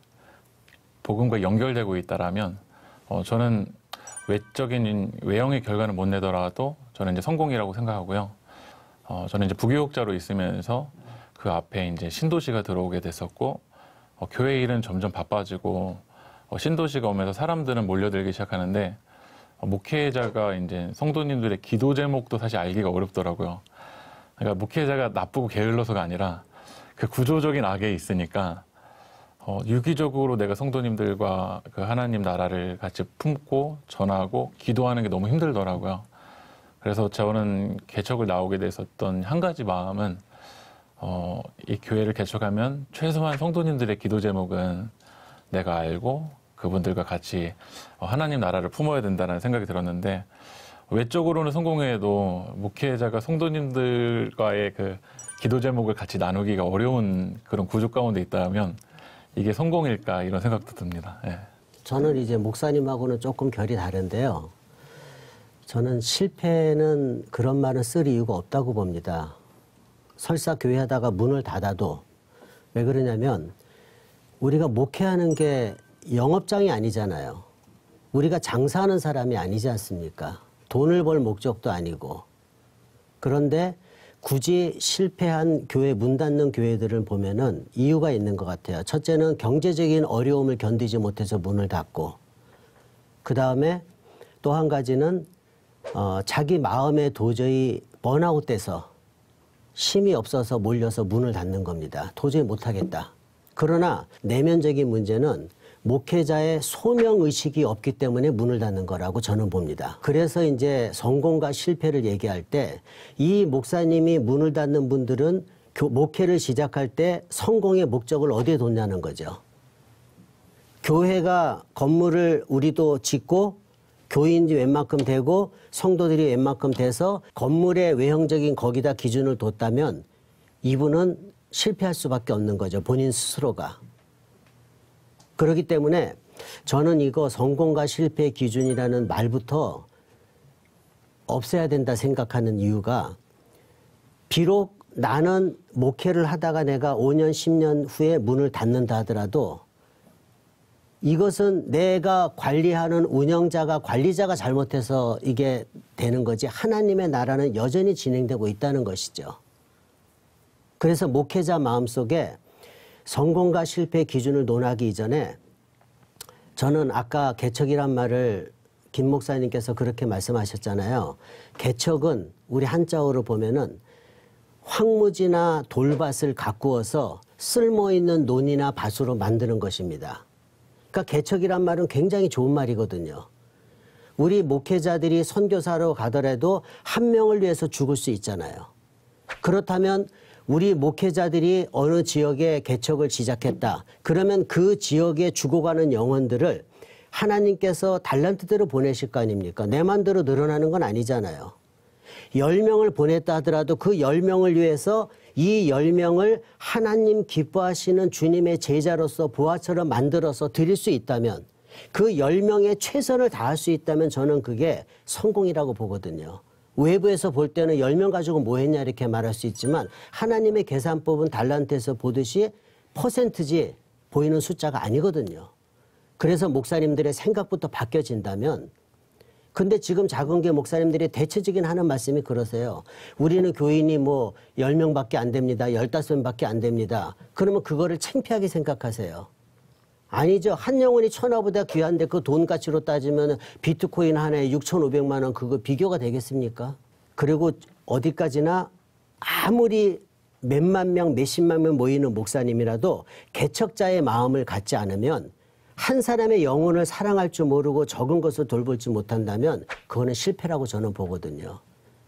[SPEAKER 5] 복음과 연결되고 있다라면 저는 외적인 외형의 결과는 못 내더라도 저는 이제 성공이라고 생각하고요. 저는 이제 부교육자로 있으면서 그 앞에 이제 신도시가 들어오게 됐었고 교회 일은 점점 바빠지고 신도시가 오면서 사람들은 몰려들기 시작하는데 목회자가 이제 성도님들의 기도 제목도 사실 알기가 어렵더라고요. 그러니까 목회자가 나쁘고 게을러서가 아니라 그 구조적인 악에 있으니까 유기적으로 내가 성도님들과 그 하나님 나라를 같이 품고 전하고 기도하는 게 너무 힘들더라고요. 그래서 저는 개척을 나오게 됐었던 한 가지 마음은 이 교회를 개척하면 최소한 성도님들의 기도 제목은 내가 알고 그분들과 같이 하나님 나라를 품어야 된다는 생각이 들었는데 외적으로는 성공해도 목회자가 성도님들과의 그 기도 제목을 같이 나누기가 어려운 그런 구조 가운데 있다면 이게 성공일까 이런 생각도 듭니다. 예.
[SPEAKER 7] 저는 이제 목사님하고는 조금 결이 다른데요. 저는 실패는 그런 말을 쓸 이유가 없다고 봅니다. 설사 교회 하다가 문을 닫아도 왜 그러냐면 우리가 목회하는 게 영업장이 아니잖아요. 우리가 장사하는 사람이 아니지 않습니까? 돈을 벌 목적도 아니고. 그런데 굳이 실패한 교회, 문 닫는 교회들을 보면은 이유가 있는 것 같아요. 첫째는 경제적인 어려움을 견디지 못해서 문을 닫고, 그 다음에 또 한 가지는 자기 마음에 도저히 번아웃 돼서 힘이 없어서 몰려서 문을 닫는 겁니다. 도저히 못하겠다. 그러나 내면적인 문제는 목회자의 소명 의식이 없기 때문에 문을 닫는 거라고 저는 봅니다. 그래서 이제 성공과 실패를 얘기할 때 이 목사님이 문을 닫는 분들은 목회를 시작할 때 성공의 목적을 어디에 뒀냐는 거죠. 교회가 건물을 우리도 짓고 교인이 웬만큼 되고 성도들이 웬만큼 돼서 건물의 외형적인 거기다 기준을 뒀다면 이분은 실패할 수밖에 없는 거죠. 본인 스스로가. 그렇기 때문에 저는 이거 성공과 실패의 기준이라는 말부터 없애야 된다 생각하는 이유가 비록 나는 목회를 하다가 내가 5년, 10년 후에 문을 닫는다 하더라도 이것은 내가 관리하는 운영자가 관리자가 잘못해서 이게 되는 거지 하나님의 나라는 여전히 진행되고 있다는 것이죠. 그래서 목회자 마음속에 성공과 실패의 기준을 논하기 이전에 저는 아까 개척이란 말을 김 목사님께서 그렇게 말씀하셨잖아요. 개척은 우리 한자어로 보면은 황무지나 돌밭을 가꾸어서 쓸모있는 논이나 밭으로 만드는 것입니다. 그러니까 개척이란 말은 굉장히 좋은 말이거든요. 우리 목회자들이 선교사로 가더라도 한 명을 위해서 죽을 수 있잖아요. 그렇다면 우리 목회자들이 어느 지역에 개척을 시작했다. 그러면 그 지역에 죽어가는 영혼들을 하나님께서 달란트대로 보내실 거 아닙니까? 내 맘대로 늘어나는 건 아니잖아요. 10명을 보냈다 하더라도 그 10명을 위해서 이 10명을 하나님 기뻐하시는 주님의 제자로서 부하처럼 만들어서 드릴 수 있다면 그 10명의 최선을 다할 수 있다면 저는 그게 성공이라고 보거든요. 외부에서 볼 때는 10명 가지고 뭐 했냐 이렇게 말할 수 있지만 하나님의 계산법은 달란트에서 보듯이 퍼센트지 보이는 숫자가 아니거든요. 그래서 목사님들의 생각부터 바뀌어진다면 근데 지금 작은교회 목사님들이 대체적인 하는 말씀이 그러세요. 우리는 교인이 뭐 10명밖에 안 됩니다. 15명밖에 안 됩니다. 그러면 그거를 창피하게 생각하세요. 아니죠. 한 영혼이 천하보다 귀한데 그 돈 가치로 따지면 비트코인 하나에 6,500만 원 그거 비교가 되겠습니까? 그리고 어디까지나 아무리 몇만 명, 몇십만 명 모이는 목사님이라도 개척자의 마음을 갖지 않으면 한 사람의 영혼을 사랑할 줄 모르고 적은 것을 돌볼 줄 못한다면 그거는 실패라고 저는 보거든요.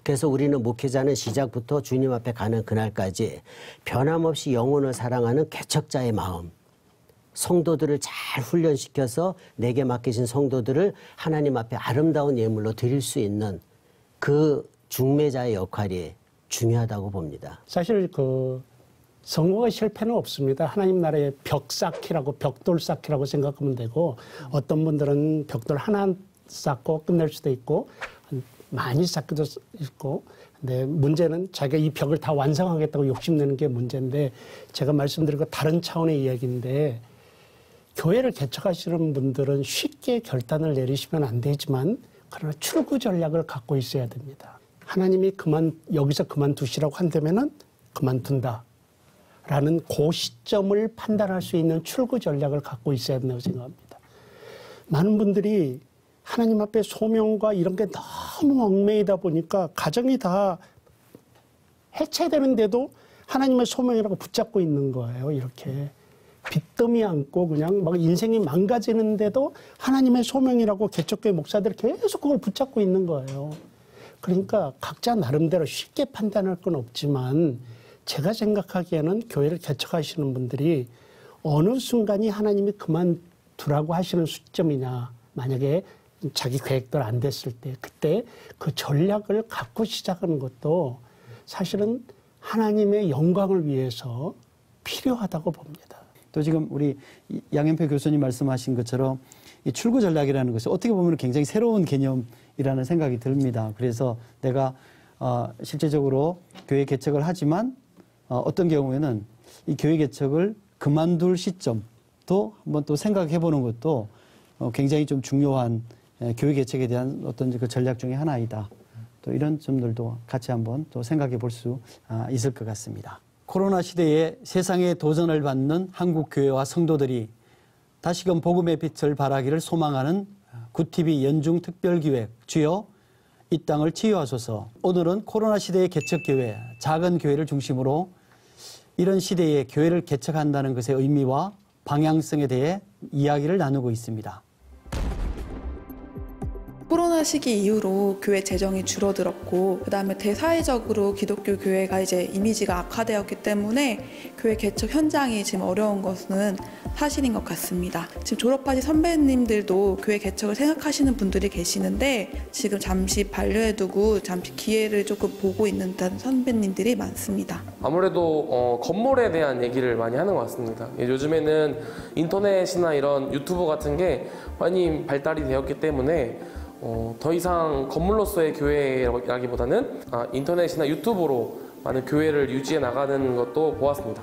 [SPEAKER 7] 그래서 우리는 목회자는 시작부터 주님 앞에 가는 그날까지 변함없이 영혼을 사랑하는 개척자의 마음, 성도들을 잘 훈련시켜서 내게 맡기신 성도들을 하나님 앞에 아름다운 예물로 드릴 수 있는 그 중매자의 역할이 중요하다고 봅니다.
[SPEAKER 4] 사실 그 성공과 실패는 없습니다. 하나님 나라의 벽 쌓기라고 벽돌 쌓기라고 생각하면 되고 어떤 분들은 벽돌 하나 쌓고 끝낼 수도 있고 많이 쌓기도 있고 근데 문제는 자기가 이 벽을 다 완성하겠다고 욕심내는 게 문제인데 제가 말씀드린 거 다른 차원의 이야기인데 교회를 개척하시는 분들은 쉽게 결단을 내리시면 안 되지만 그러나 출구 전략을 갖고 있어야 됩니다. 하나님이 여기서 그만두시라고 한다면은 그만둔다. 라는 그 시점을 판단할 수 있는 출구 전략을 갖고 있어야 된다고 생각합니다. 많은 분들이 하나님 앞에 소명과 이런 게 너무 얽매이다 보니까 가정이 다 해체되는데도 하나님의 소명이라고 붙잡고 있는 거예요. 이렇게 빚더미 안고 그냥 막 인생이 망가지는데도 하나님의 소명이라고 개척교회 목사들이 계속 그걸 붙잡고 있는 거예요. 그러니까 각자 나름대로 쉽게 판단할 건 없지만 제가 생각하기에는 교회를 개척하시는 분들이 어느 순간이 하나님이 그만두라고 하시는 시점이냐. 만약에 자기 계획대로 안 됐을 때 그때 그 전략을 갖고 시작하는 것도 사실은 하나님의 영광을 위해서 필요하다고 봅니다.
[SPEAKER 8] 또 지금 우리 양현표 교수님 말씀하신 것처럼 이 출구 전략이라는 것이 어떻게 보면 굉장히 새로운 개념이라는 생각이 듭니다. 그래서 내가 실제적으로 교회 개척을 하지만 어떤 경우에는 이 교회 개척을 그만둘 시점도 한번 또 생각해 보는 것도 굉장히 좀 중요한 교회 개척에 대한 어떤 그 전략 중에 하나이다. 또 이런 점들도 같이 한번 또 생각해 볼 수 있을 것 같습니다.
[SPEAKER 1] 코로나 시대에 세상에 도전을 받는 한국 교회와 성도들이 다시금 복음의 빛을 발하기를 소망하는 굿TV 연중 특별기획 주여 이 땅을 치유하소서. 오늘은 코로나 시대의 개척교회, 작은 교회를 중심으로 이런 시대에 교회를 개척한다는 것의 의미와 방향성에 대해 이야기를 나누고 있습니다.
[SPEAKER 9] 코로나 시기 이후로 교회 재정이 줄어들었고 그다음에 대사회적으로 기독교 교회가 이제 이미지가 악화되었기 때문에 교회 개척 현장이 지금 어려운 것은 사실인 것 같습니다. 지금 졸업하신 선배님들도 교회 개척을 생각하시는 분들이 계시는데 지금 잠시 반려해두고 잠시 기회를 조금 보고 있는 선배님들이 많습니다.
[SPEAKER 10] 아무래도 건물에 대한 얘기를 많이 하는 것 같습니다. 요즘에는 인터넷이나 이런 유튜브 같은 게 많이 발달이 되었기 때문에 더 이상 건물로서의 교회라기보다는 인터넷이나 유튜브로 많은 교회를 유지해 나가는 것도 보았습니다.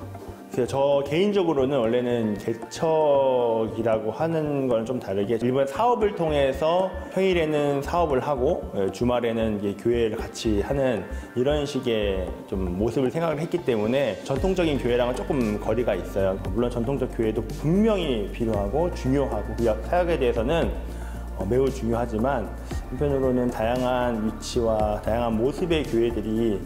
[SPEAKER 11] 저 개인적으로는 원래는 개척이라고 하는 건 좀 다르게 일본 사업을 통해서 평일에는 사업을 하고 주말에는 이제 교회를 같이 하는 이런 식의 좀 모습을 생각을 했기 때문에 전통적인 교회랑은 조금 거리가 있어요. 물론 전통적 교회도 분명히 필요하고 중요하고 그 사역에 대해서는 매우 중요하지만 한편으로는 다양한 위치와 다양한 모습의 교회들이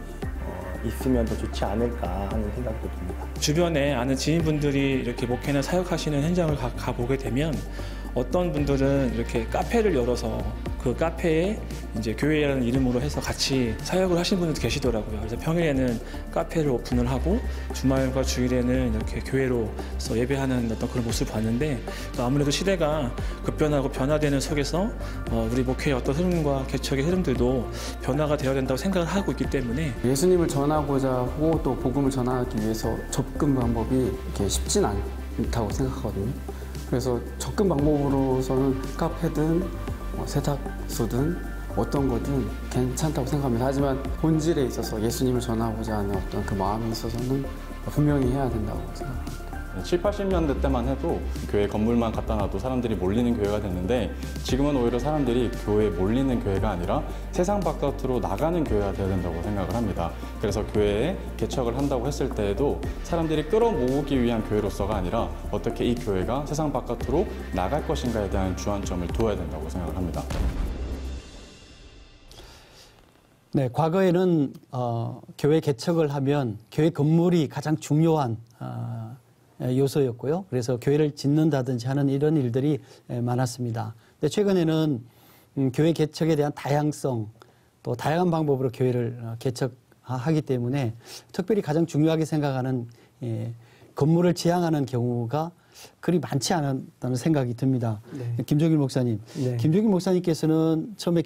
[SPEAKER 11] 있으면 더 좋지 않을까 하는 생각도 듭니다.
[SPEAKER 12] 주변에 아는 지인분들이 이렇게 목회나 사역하시는 현장을 가보게 되면 어떤 분들은 이렇게 카페를 열어서 그 카페에 이제 교회라는 이름으로 해서 같이 사역을 하시는 분들도 계시더라고요. 그래서 평일에는 카페를 오픈을 하고 주말과 주일에는 이렇게 교회로서 예배하는 어떤 그런 모습을 봤는데 아무래도 시대가 급변하고 변화되는 속에서 우리 목회의 어떤 흐름과 개척의 흐름들도 변화가 되어야 된다고 생각을 하고 있기 때문에
[SPEAKER 13] 예수님을 전하고자 하고 또 복음을 전하기 위해서 접근 방법이 이렇게 쉽진 않다고 생각하거든요. 그래서 접근 방법으로서는 카페든 세탁소든 어떤 거든 괜찮다고 생각합니다. 하지만 본질에 있어서 예수님을 전하고자 하는 어떤 그 마음에 있어서는 분명히 해야 된다고 생각합니다.
[SPEAKER 14] 7, 80년대 때만 해도 교회 건물만 갖다 놔도 사람들이 몰리는 교회가 됐는데 지금은 오히려 사람들이 교회에 몰리는 교회가 아니라 세상 바깥으로 나가는 교회가 되어야 된다고 생각을 합니다. 그래서 교회에 개척을 한다고 했을 때에도 사람들이 끌어모으기 위한 교회로서가 아니라 어떻게 이 교회가 세상 바깥으로 나갈 것인가에 대한 주안점을 두어야 된다고 생각을 합니다.
[SPEAKER 1] 네, 과거에는 교회 개척을 하면 교회 건물이 가장 중요한 요소였고요. 그래서 교회를 짓는다든지 하는 이런 일들이 많았습니다. 근데 최근에는 교회 개척에 대한 다양성, 또 다양한 방법으로 교회를 개척하기 때문에 특별히 가장 중요하게 생각하는 건물을 지향하는 경우가 그리 많지 않았다는 생각이 듭니다. 네. 김종길 목사님, 네. 김종길 목사님께서는 처음에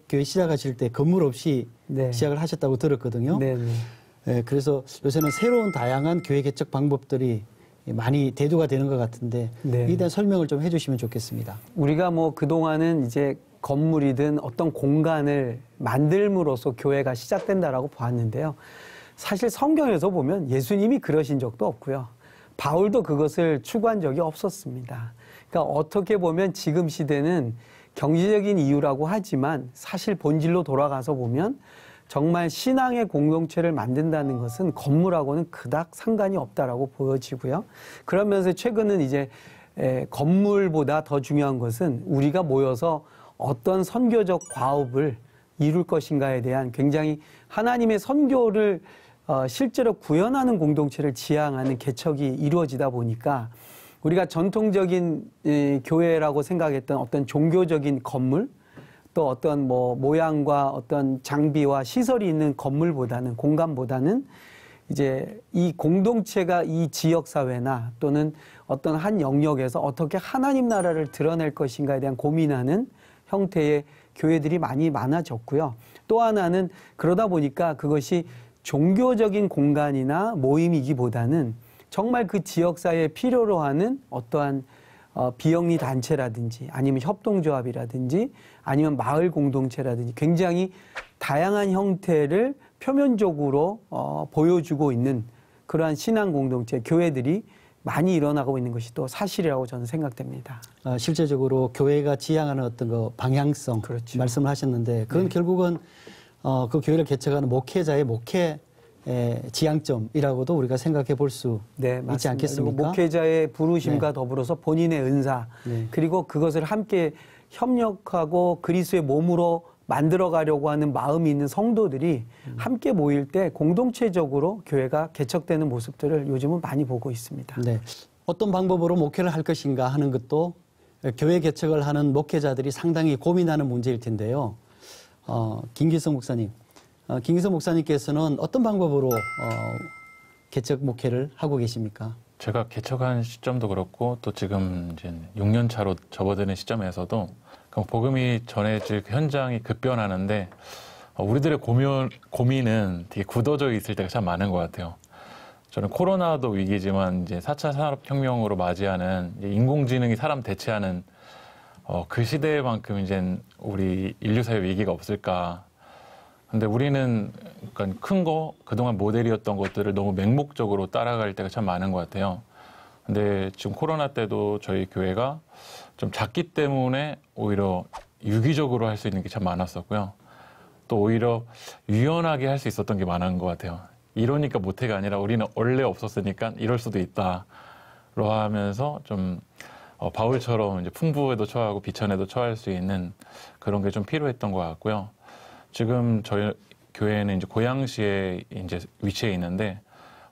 [SPEAKER 1] 교회 시작하실 때 건물 없이 네. 시작을 하셨다고 들었거든요. 네, 네. 네, 그래서 요새는 새로운 다양한 교회 개척 방법들이 많이 대두가 되는 것 같은데 네. 이에 대한 설명을 좀 해주시면 좋겠습니다.
[SPEAKER 6] 우리가 뭐 그동안은 이제 건물이든 어떤 공간을 만들므로써 교회가 시작된다라고 보았는데요. 사실 성경에서 보면 예수님이 그러신 적도 없고요. 바울도 그것을 추구한 적이 없었습니다. 그러니까 어떻게 보면 지금 시대는 경제적인 이유라고 하지만 사실 본질로 돌아가서 보면 정말 신앙의 공동체를 만든다는 것은 건물하고는 그닥 상관이 없다라고 보여지고요. 그러면서 최근은 이제 건물보다 더 중요한 것은 우리가 모여서 어떤 선교적 과업을 이룰 것인가에 대한 굉장히 하나님의 선교를 실제로 구현하는 공동체를 지향하는 개척이 이루어지다 보니까 우리가 전통적인 교회라고 생각했던 어떤 종교적인 건물 또 어떤 뭐 모양과 어떤 장비와 시설이 있는 건물보다는 공간보다는 이제 이 공동체가 이 지역 사회나 또는 어떤 한 영역에서 어떻게 하나님 나라를 드러낼 것인가에 대한 고민하는 형태의 교회들이 많이 많아졌고요. 또 하나는 그러다 보니까 그것이 종교적인 공간이나 모임이기보다는 정말 그 지역 사회에 필요로 하는 어떠한 비영리 단체라든지 아니면 협동조합이라든지 아니면 마을 공동체라든지 굉장히 다양한 형태를 표면적으로 보여주고 있는 그러한 신앙 공동체, 교회들이 많이 일어나고 있는 것이 또 사실이라고 저는 생각됩니다.
[SPEAKER 1] 실제적으로 교회가 지향하는 어떤 그 방향성 그렇죠. 말씀을 하셨는데 그건 네. 결국은 그 교회를 개척하는 목회자의 목회 지향점이라고도 우리가 생각해 볼 수 네, 있지 않겠습니까?
[SPEAKER 6] 목회자의 부르심과 네. 더불어서 본인의 은사 네. 그리고 그것을 함께 협력하고 그리스도의 몸으로 만들어가려고 하는 마음이 있는 성도들이 함께 모일 때 공동체적으로 교회가 개척되는 모습들을 요즘은 많이 보고 있습니다.
[SPEAKER 1] 네, 어떤 방법으로 목회를 할 것인가 하는 것도 교회 개척을 하는 목회자들이 상당히 고민하는 문제일 텐데요. 김기성 목사님, 김기성 목사님께서는 어떤 방법으로 개척 목회를 하고 계십니까?
[SPEAKER 5] 제가 개척한 시점도 그렇고 또 지금 이제 6년 차로 접어드는 시점에서도 복음이 전해질 현장이 급변하는데 우리들의 고민은 되게 굳어져 있을 때가 참 많은 것 같아요. 저는 코로나도 위기지만 이제 4차 산업혁명으로 맞이하는 이제 인공지능이 사람 대체하는 그 시대만큼 이제 우리 인류사회 위기가 없을까. 근데 우리는 그러니까 큰 거, 그동안 모델이었던 것들을 너무 맹목적으로 따라갈 때가 참 많은 것 같아요. 근데 지금 코로나 때도 저희 교회가 좀 작기 때문에 오히려 유기적으로 할 수 있는 게 참 많았었고요. 또 오히려 유연하게 할 수 있었던 게 많은 것 같아요. 이러니까 못해가 아니라 우리는 원래 없었으니까 이럴 수도 있다로 하면서 좀 바울처럼 이제 풍부에도 처하고 비천에도 처할 수 있는 그런 게 좀 필요했던 것 같고요. 지금 저희 교회는 이제 고양시에 이제 위치해 있는데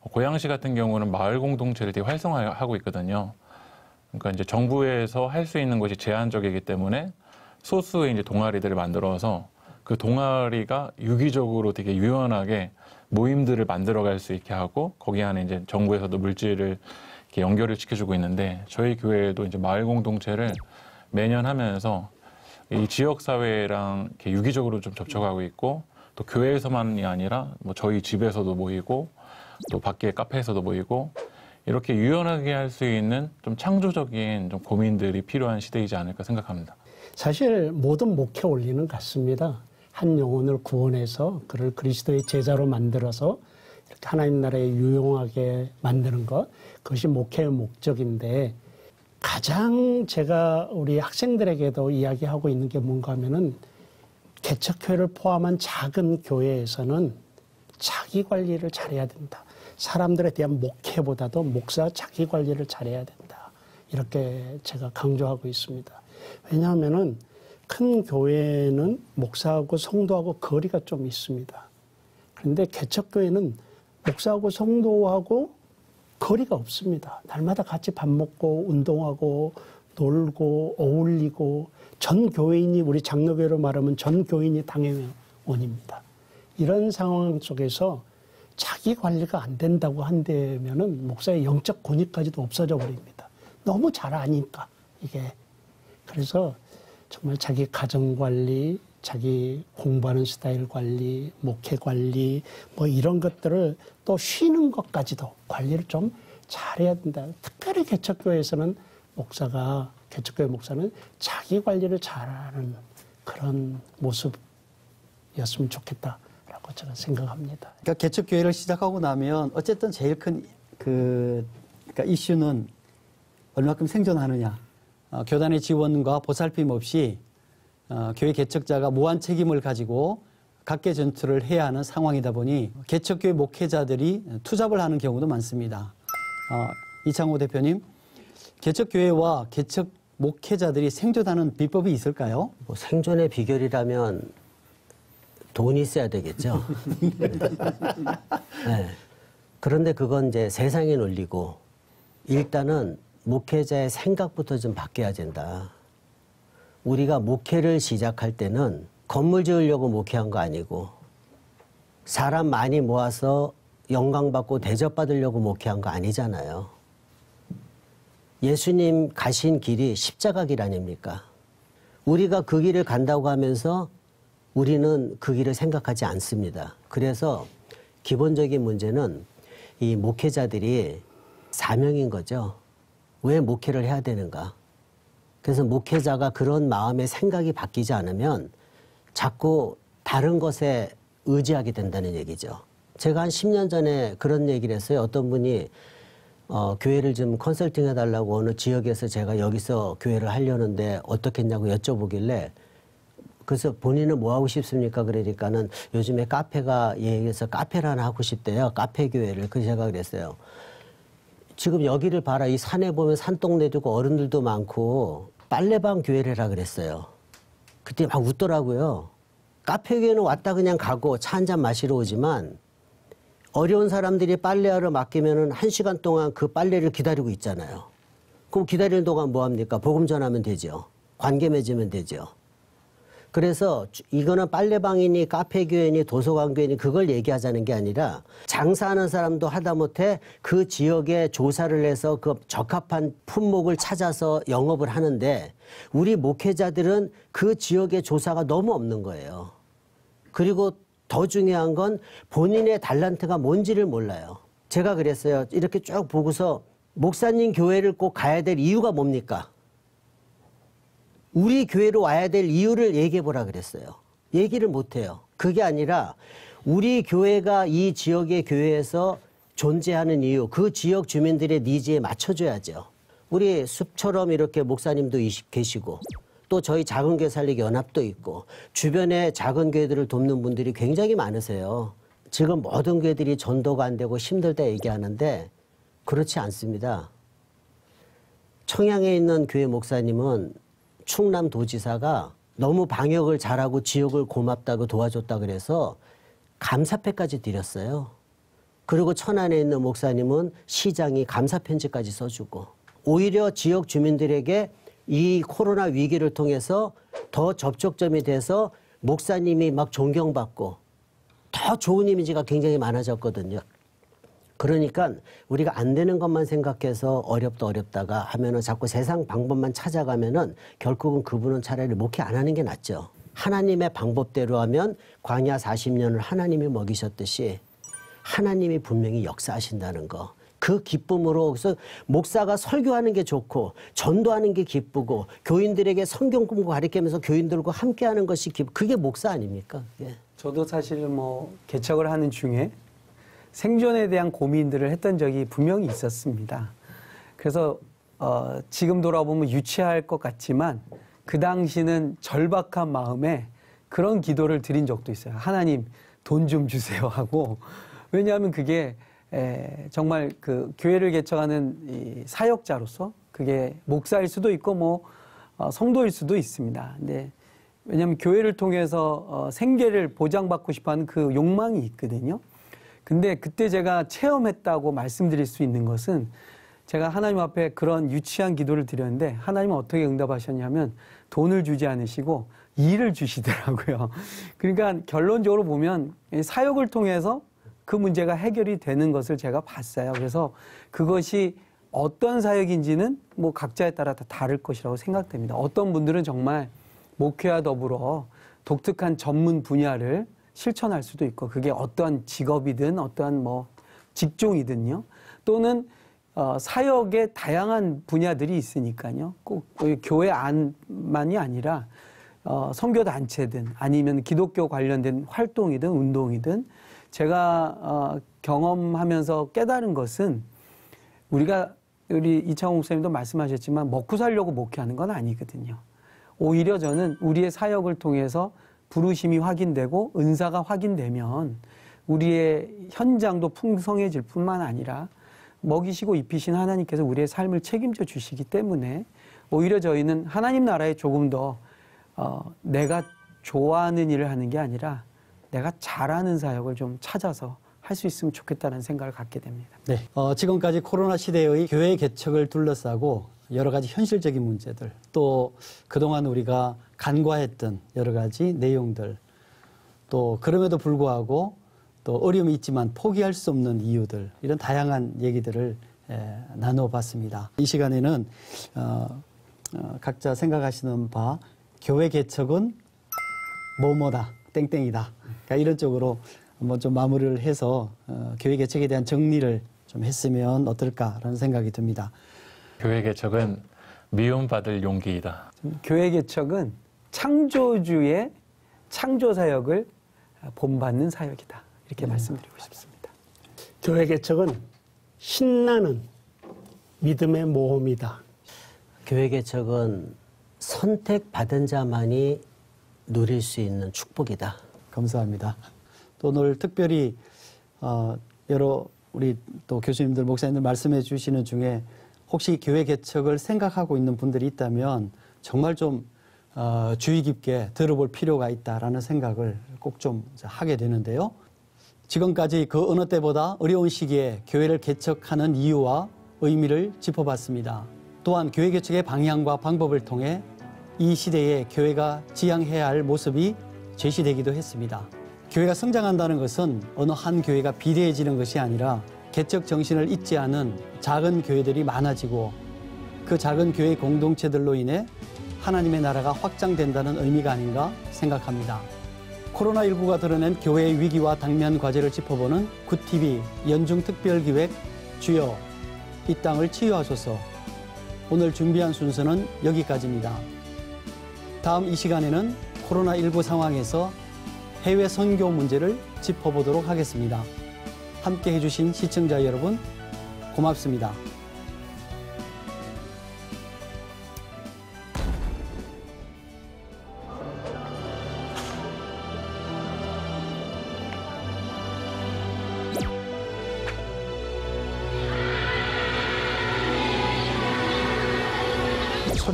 [SPEAKER 5] 고양시 같은 경우는 마을 공동체를 되게 활성화하고 있거든요. 그러니까 이제 정부에서 할 수 있는 것이 제한적이기 때문에 소수의 이제 동아리들을 만들어서 그 동아리가 유기적으로 되게 유연하게 모임들을 만들어갈 수 있게 하고 거기 안에 이제 정부에서도 물질을 이렇게 연결을 시켜주고 있는데 저희 교회도 이제 마을 공동체를 매년 하면서 이 지역 사회랑 이렇게 유기적으로 좀 접촉하고 있고 또 교회에서만이 아니라 뭐 저희 집에서도 모이고 또 밖에 카페에서도 모이고 이렇게 유연하게 할 수 있는 좀 창조적인 좀 고민들이 필요한 시대이지 않을까 생각합니다.
[SPEAKER 4] 사실 모든 목회 원리는 같습니다. 한 영혼을 구원해서 그를 그리스도의 제자로 만들어서 이렇게 하나님 나라에 유용하게 만드는 것, 그것이 목회의 목적인데 가장 제가 우리 학생들에게도 이야기하고 있는 게 뭔가 하면은 개척교회를 포함한 작은 교회에서는 자기 관리를 잘해야 된다. 사람들에 대한 목회보다도 목사 자기 관리를 잘해야 된다. 이렇게 제가 강조하고 있습니다. 왜냐하면은 큰 교회는 목사하고 성도하고 거리가 좀 있습니다. 그런데 개척교회는 목사하고 성도하고 거리가 없습니다. 날마다 같이 밥 먹고 운동하고 놀고 어울리고 전 교인이 우리 장로교회로 말하면 전 교인이 당회원입니다. 이런 상황 속에서 자기 관리가 안 된다고 한다면은 목사의 영적 권위까지도 없어져 버립니다. 너무 잘 아니까 이게. 그래서 정말 자기 가정 관리, 자기 공부하는 스타일 관리, 목회 관리 뭐 이런 것들을 또 쉬는 것까지도 관리를 좀 잘해야 된다. 특별히 개척교회에서는 개척교회 목사는 자기 관리를 잘하는 그런 모습이었으면 좋겠다라고 저는 생각합니다.
[SPEAKER 1] 그러니까 개척교회를 시작하고 나면 어쨌든 제일 큰 그러니까 이슈는 얼마큼 생존하느냐. 교단의 지원과 보살핌 없이 교회 개척자가 무한 책임을 가지고 각계 전투를 해야 하는 상황이다 보니 개척교회 목회자들이 투잡을 하는 경우도 많습니다. 이창호 대표님, 개척교회와 개척 목회자들이 생존하는 비법이 있을까요?
[SPEAKER 7] 뭐 생존의 비결이라면 돈이 있어야 되겠죠. 네. 그런데 그건 이제 세상의 논리고 일단은 목회자의 생각부터 좀 바뀌어야 된다. 우리가 목회를 시작할 때는 건물 지으려고 목회한 거 아니고 사람 많이 모아서 영광받고 대접받으려고 목회한 거 아니잖아요. 예수님 가신 길이 십자가 길 아닙니까? 우리가 그 길을 간다고 하면서 우리는 그 길을 생각하지 않습니다. 그래서 기본적인 문제는 이 목회자들이 사명인 거죠. 왜 목회를 해야 되는가? 그래서 목회자가 그런 마음의 생각이 바뀌지 않으면 자꾸 다른 것에 의지하게 된다는 얘기죠. 제가 한 10년 전에 그런 얘기를 했어요. 어떤 분이 교회를 좀 컨설팅 해달라고 어느 지역에서 제가 여기서 교회를 하려는데 어떻게 했냐고 여쭤보길래 그래서 본인은 뭐 하고 싶습니까? 그러니까는 요즘에 카페가 얘기해서 카페를 하나 하고 싶대요. 카페 교회를. 그래서 제가 그랬어요. 지금 여기를 봐라. 이 산에 보면 산동네도 있고 어른들도 많고 빨래방 교회를 해라 그랬어요. 그때 막 웃더라고요. 카페 교회는 왔다 그냥 가고 차 한잔 마시러 오지만 어려운 사람들이 빨래하러 맡기면은 1시간 동안 그 빨래를 기다리고 있잖아요. 그럼 기다리는 동안 뭐 합니까? 복음 전하면 되죠. 관계 맺으면 되죠. 그래서 이거는 빨래방이니 카페교회니 도서관교회니 그걸 얘기하자는 게 아니라 장사하는 사람도 하다못해 그 지역에 조사를 해서 그 적합한 품목을 찾아서 영업을 하는데 우리 목회자들은 그 지역의 조사가 너무 없는 거예요. 그리고 더 중요한 건 본인의 달란트가 뭔지를 몰라요. 제가 그랬어요. 이렇게 쭉 보고서 목사님 교회를 꼭 가야 될 이유가 뭡니까? 우리 교회로 와야 될 이유를 얘기해 보라 그랬어요. 얘기를 못 해요. 그게 아니라 우리 교회가 이 지역의 교회에서 존재하는 이유, 그 지역 주민들의 니즈에 맞춰줘야죠. 우리 숲처럼 이렇게 목사님도 계시고 또 저희 작은 교회 살리기 연합도 있고 주변에 작은 교회들을 돕는 분들이 굉장히 많으세요. 지금 모든 교회들이 전도가 안 되고 힘들다 얘기하는데 그렇지 않습니다. 청양에 있는 교회 목사님은 충남도지사가 너무 방역을 잘하고 지역을 고맙다고 도와줬다 그래서 감사패까지 드렸어요. 그리고 천안에 있는 목사님은 시장이 감사편지까지 써주고 오히려 지역 주민들에게 이 코로나 위기를 통해서 더 접촉점이 돼서 목사님이 막 존경받고 더 좋은 이미지가 굉장히 많아졌거든요. 그러니까 우리가 안 되는 것만 생각해서 어렵다가 하면은 자꾸 세상 방법만 찾아가면은 결국은 그분은 차라리 목회 안 하는 게 낫죠. 하나님의 방법대로 하면 광야 40년을 하나님이 먹이셨듯이 하나님이 분명히 역사하신다는 거. 그 기쁨으로 그래서 목사가 설교하는 게 좋고 전도하는 게 기쁘고 교인들에게 성경 공부 가르치면서 교인들과 함께하는 것이 그게 목사 아닙니까? 예.
[SPEAKER 6] 저도 사실 뭐 개척을 하는 중에 생존에 대한 고민들을 했던 적이 분명히 있었습니다. 그래서 지금 돌아보면 유치할 것 같지만 그 당시는 절박한 마음에 그런 기도를 드린 적도 있어요. 하나님 돈 좀 주세요 하고. 왜냐하면 그게 정말 그 교회를 개척하는 이 사역자로서 그게 목사일 수도 있고 뭐 성도일 수도 있습니다. 근데 왜냐하면 교회를 통해서 생계를 보장받고 싶어하는 그 욕망이 있거든요. 근데 그때 제가 체험했다고 말씀드릴 수 있는 것은 제가 하나님 앞에 그런 유치한 기도를 드렸는데 하나님은 어떻게 응답하셨냐면 돈을 주지 않으시고 일을 주시더라고요. 그러니까 결론적으로 보면 사역을 통해서 그 문제가 해결이 되는 것을 제가 봤어요. 그래서 그것이 어떤 사역인지는 뭐 각자에 따라 다 다를 것이라고 생각됩니다. 어떤 분들은 정말 목회와 더불어 독특한 전문 분야를 실천할 수도 있고 그게 어떠한 직업이든 어떠한 뭐 직종이든요. 또는 사역의 다양한 분야들이 있으니까요. 꼭 교회 안만이 아니라 선교단체든 아니면 기독교 관련된 활동이든 운동이든 제가 경험하면서 깨달은 것은 우리 이창호 목사님도 말씀하셨지만 먹고 살려고 목회하는 건 아니거든요. 오히려 저는 우리의 사역을 통해서 부르심이 확인되고 은사가 확인되면 우리의 현장도 풍성해질 뿐만 아니라 먹이시고 입히신 하나님께서 우리의 삶을 책임져 주시기 때문에 오히려 저희는 하나님 나라에 조금 더 내가 좋아하는 일을 하는 게 아니라 내가 잘하는 사역을 좀 찾아서 할 수 있으면 좋겠다는 생각을 갖게 됩니다.
[SPEAKER 8] 네, 지금까지 코로나 시대의 교회 개척을 둘러싸고 여러 가지 현실적인 문제들, 또 그동안 우리가 간과했던 여러 가지 내용들, 또 그럼에도 불구하고 또 어려움이 있지만 포기할 수 없는 이유들, 이런 다양한 얘기들을 나눠봤습니다. 이 시간에는 각자 생각하시는 바 교회 개척은 뭐뭐다, 땡땡이다, 그러니까 이런 쪽으로 한번 좀 마무리를 해서 교회 개척에 대한 정리를 좀 했으면 어떨까라는 생각이 듭니다.
[SPEAKER 5] 교회 개척은 미움받을 용기이다.
[SPEAKER 6] 교회 개척은 창조주의 창조 사역을 본받는 사역이다. 이렇게 말씀드리고 싶습니다.
[SPEAKER 4] 교회 개척은 신나는 믿음의 모험이다.
[SPEAKER 7] 교회 개척은 선택받은 자만이 누릴 수 있는 축복이다.
[SPEAKER 8] 감사합니다. 또 오늘 특별히 여러 우리 또 교수님들, 목사님들 말씀해 주시는 중에 혹시 교회 개척을 생각하고 있는 분들이 있다면 정말 좀 주의 깊게 들어볼 필요가 있다라는 생각을 꼭 좀 하게 되는데요.
[SPEAKER 1] 지금까지 그 어느 때보다 어려운 시기에 교회를 개척하는 이유와 의미를 짚어봤습니다. 또한 교회 개척의 방향과 방법을 통해 이 시대에 교회가 지향해야 할 모습이 제시되기도 했습니다. 교회가 성장한다는 것은 어느 한 교회가 비대해지는 것이 아니라 개척 정신을 잊지 않은 작은 교회들이 많아지고 그 작은 교회 공동체들로 인해 하나님의 나라가 확장된다는 의미가 아닌가 생각합니다. 코로나19가 드러낸 교회의 위기와 당면 과제를 짚어보는 굿TV 연중특별기획 주여 이 땅을 치유하소서. 오늘 준비한 순서는 여기까지입니다. 다음 이 시간에는 코로나19 상황에서 해외 선교 문제를 짚어보도록 하겠습니다. 함께 해주신 시청자 여러분 고맙습니다.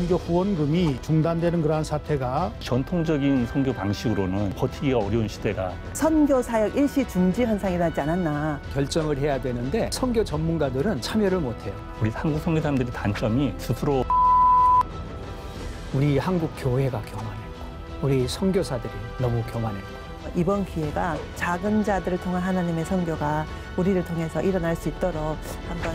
[SPEAKER 15] 선교 후원금이 중단되는 그러한 사태가
[SPEAKER 16] 전통적인 선교 방식으로는 버티기가 어려운 시대가
[SPEAKER 17] 선교 사역 일시 중지 현상이 일어나지 않았나.
[SPEAKER 18] 결정을 해야 되는데 선교 전문가들은 참여를 못해요.
[SPEAKER 16] 우리 한국 선교사님들의 단점이 스스로
[SPEAKER 18] 우리 한국 교회가 교만했고 우리 선교사들이 너무 교만했고
[SPEAKER 17] 이번 기회가 작은 자들을 통한 하나님의 선교가 우리를 통해서 일어날 수 있도록 한번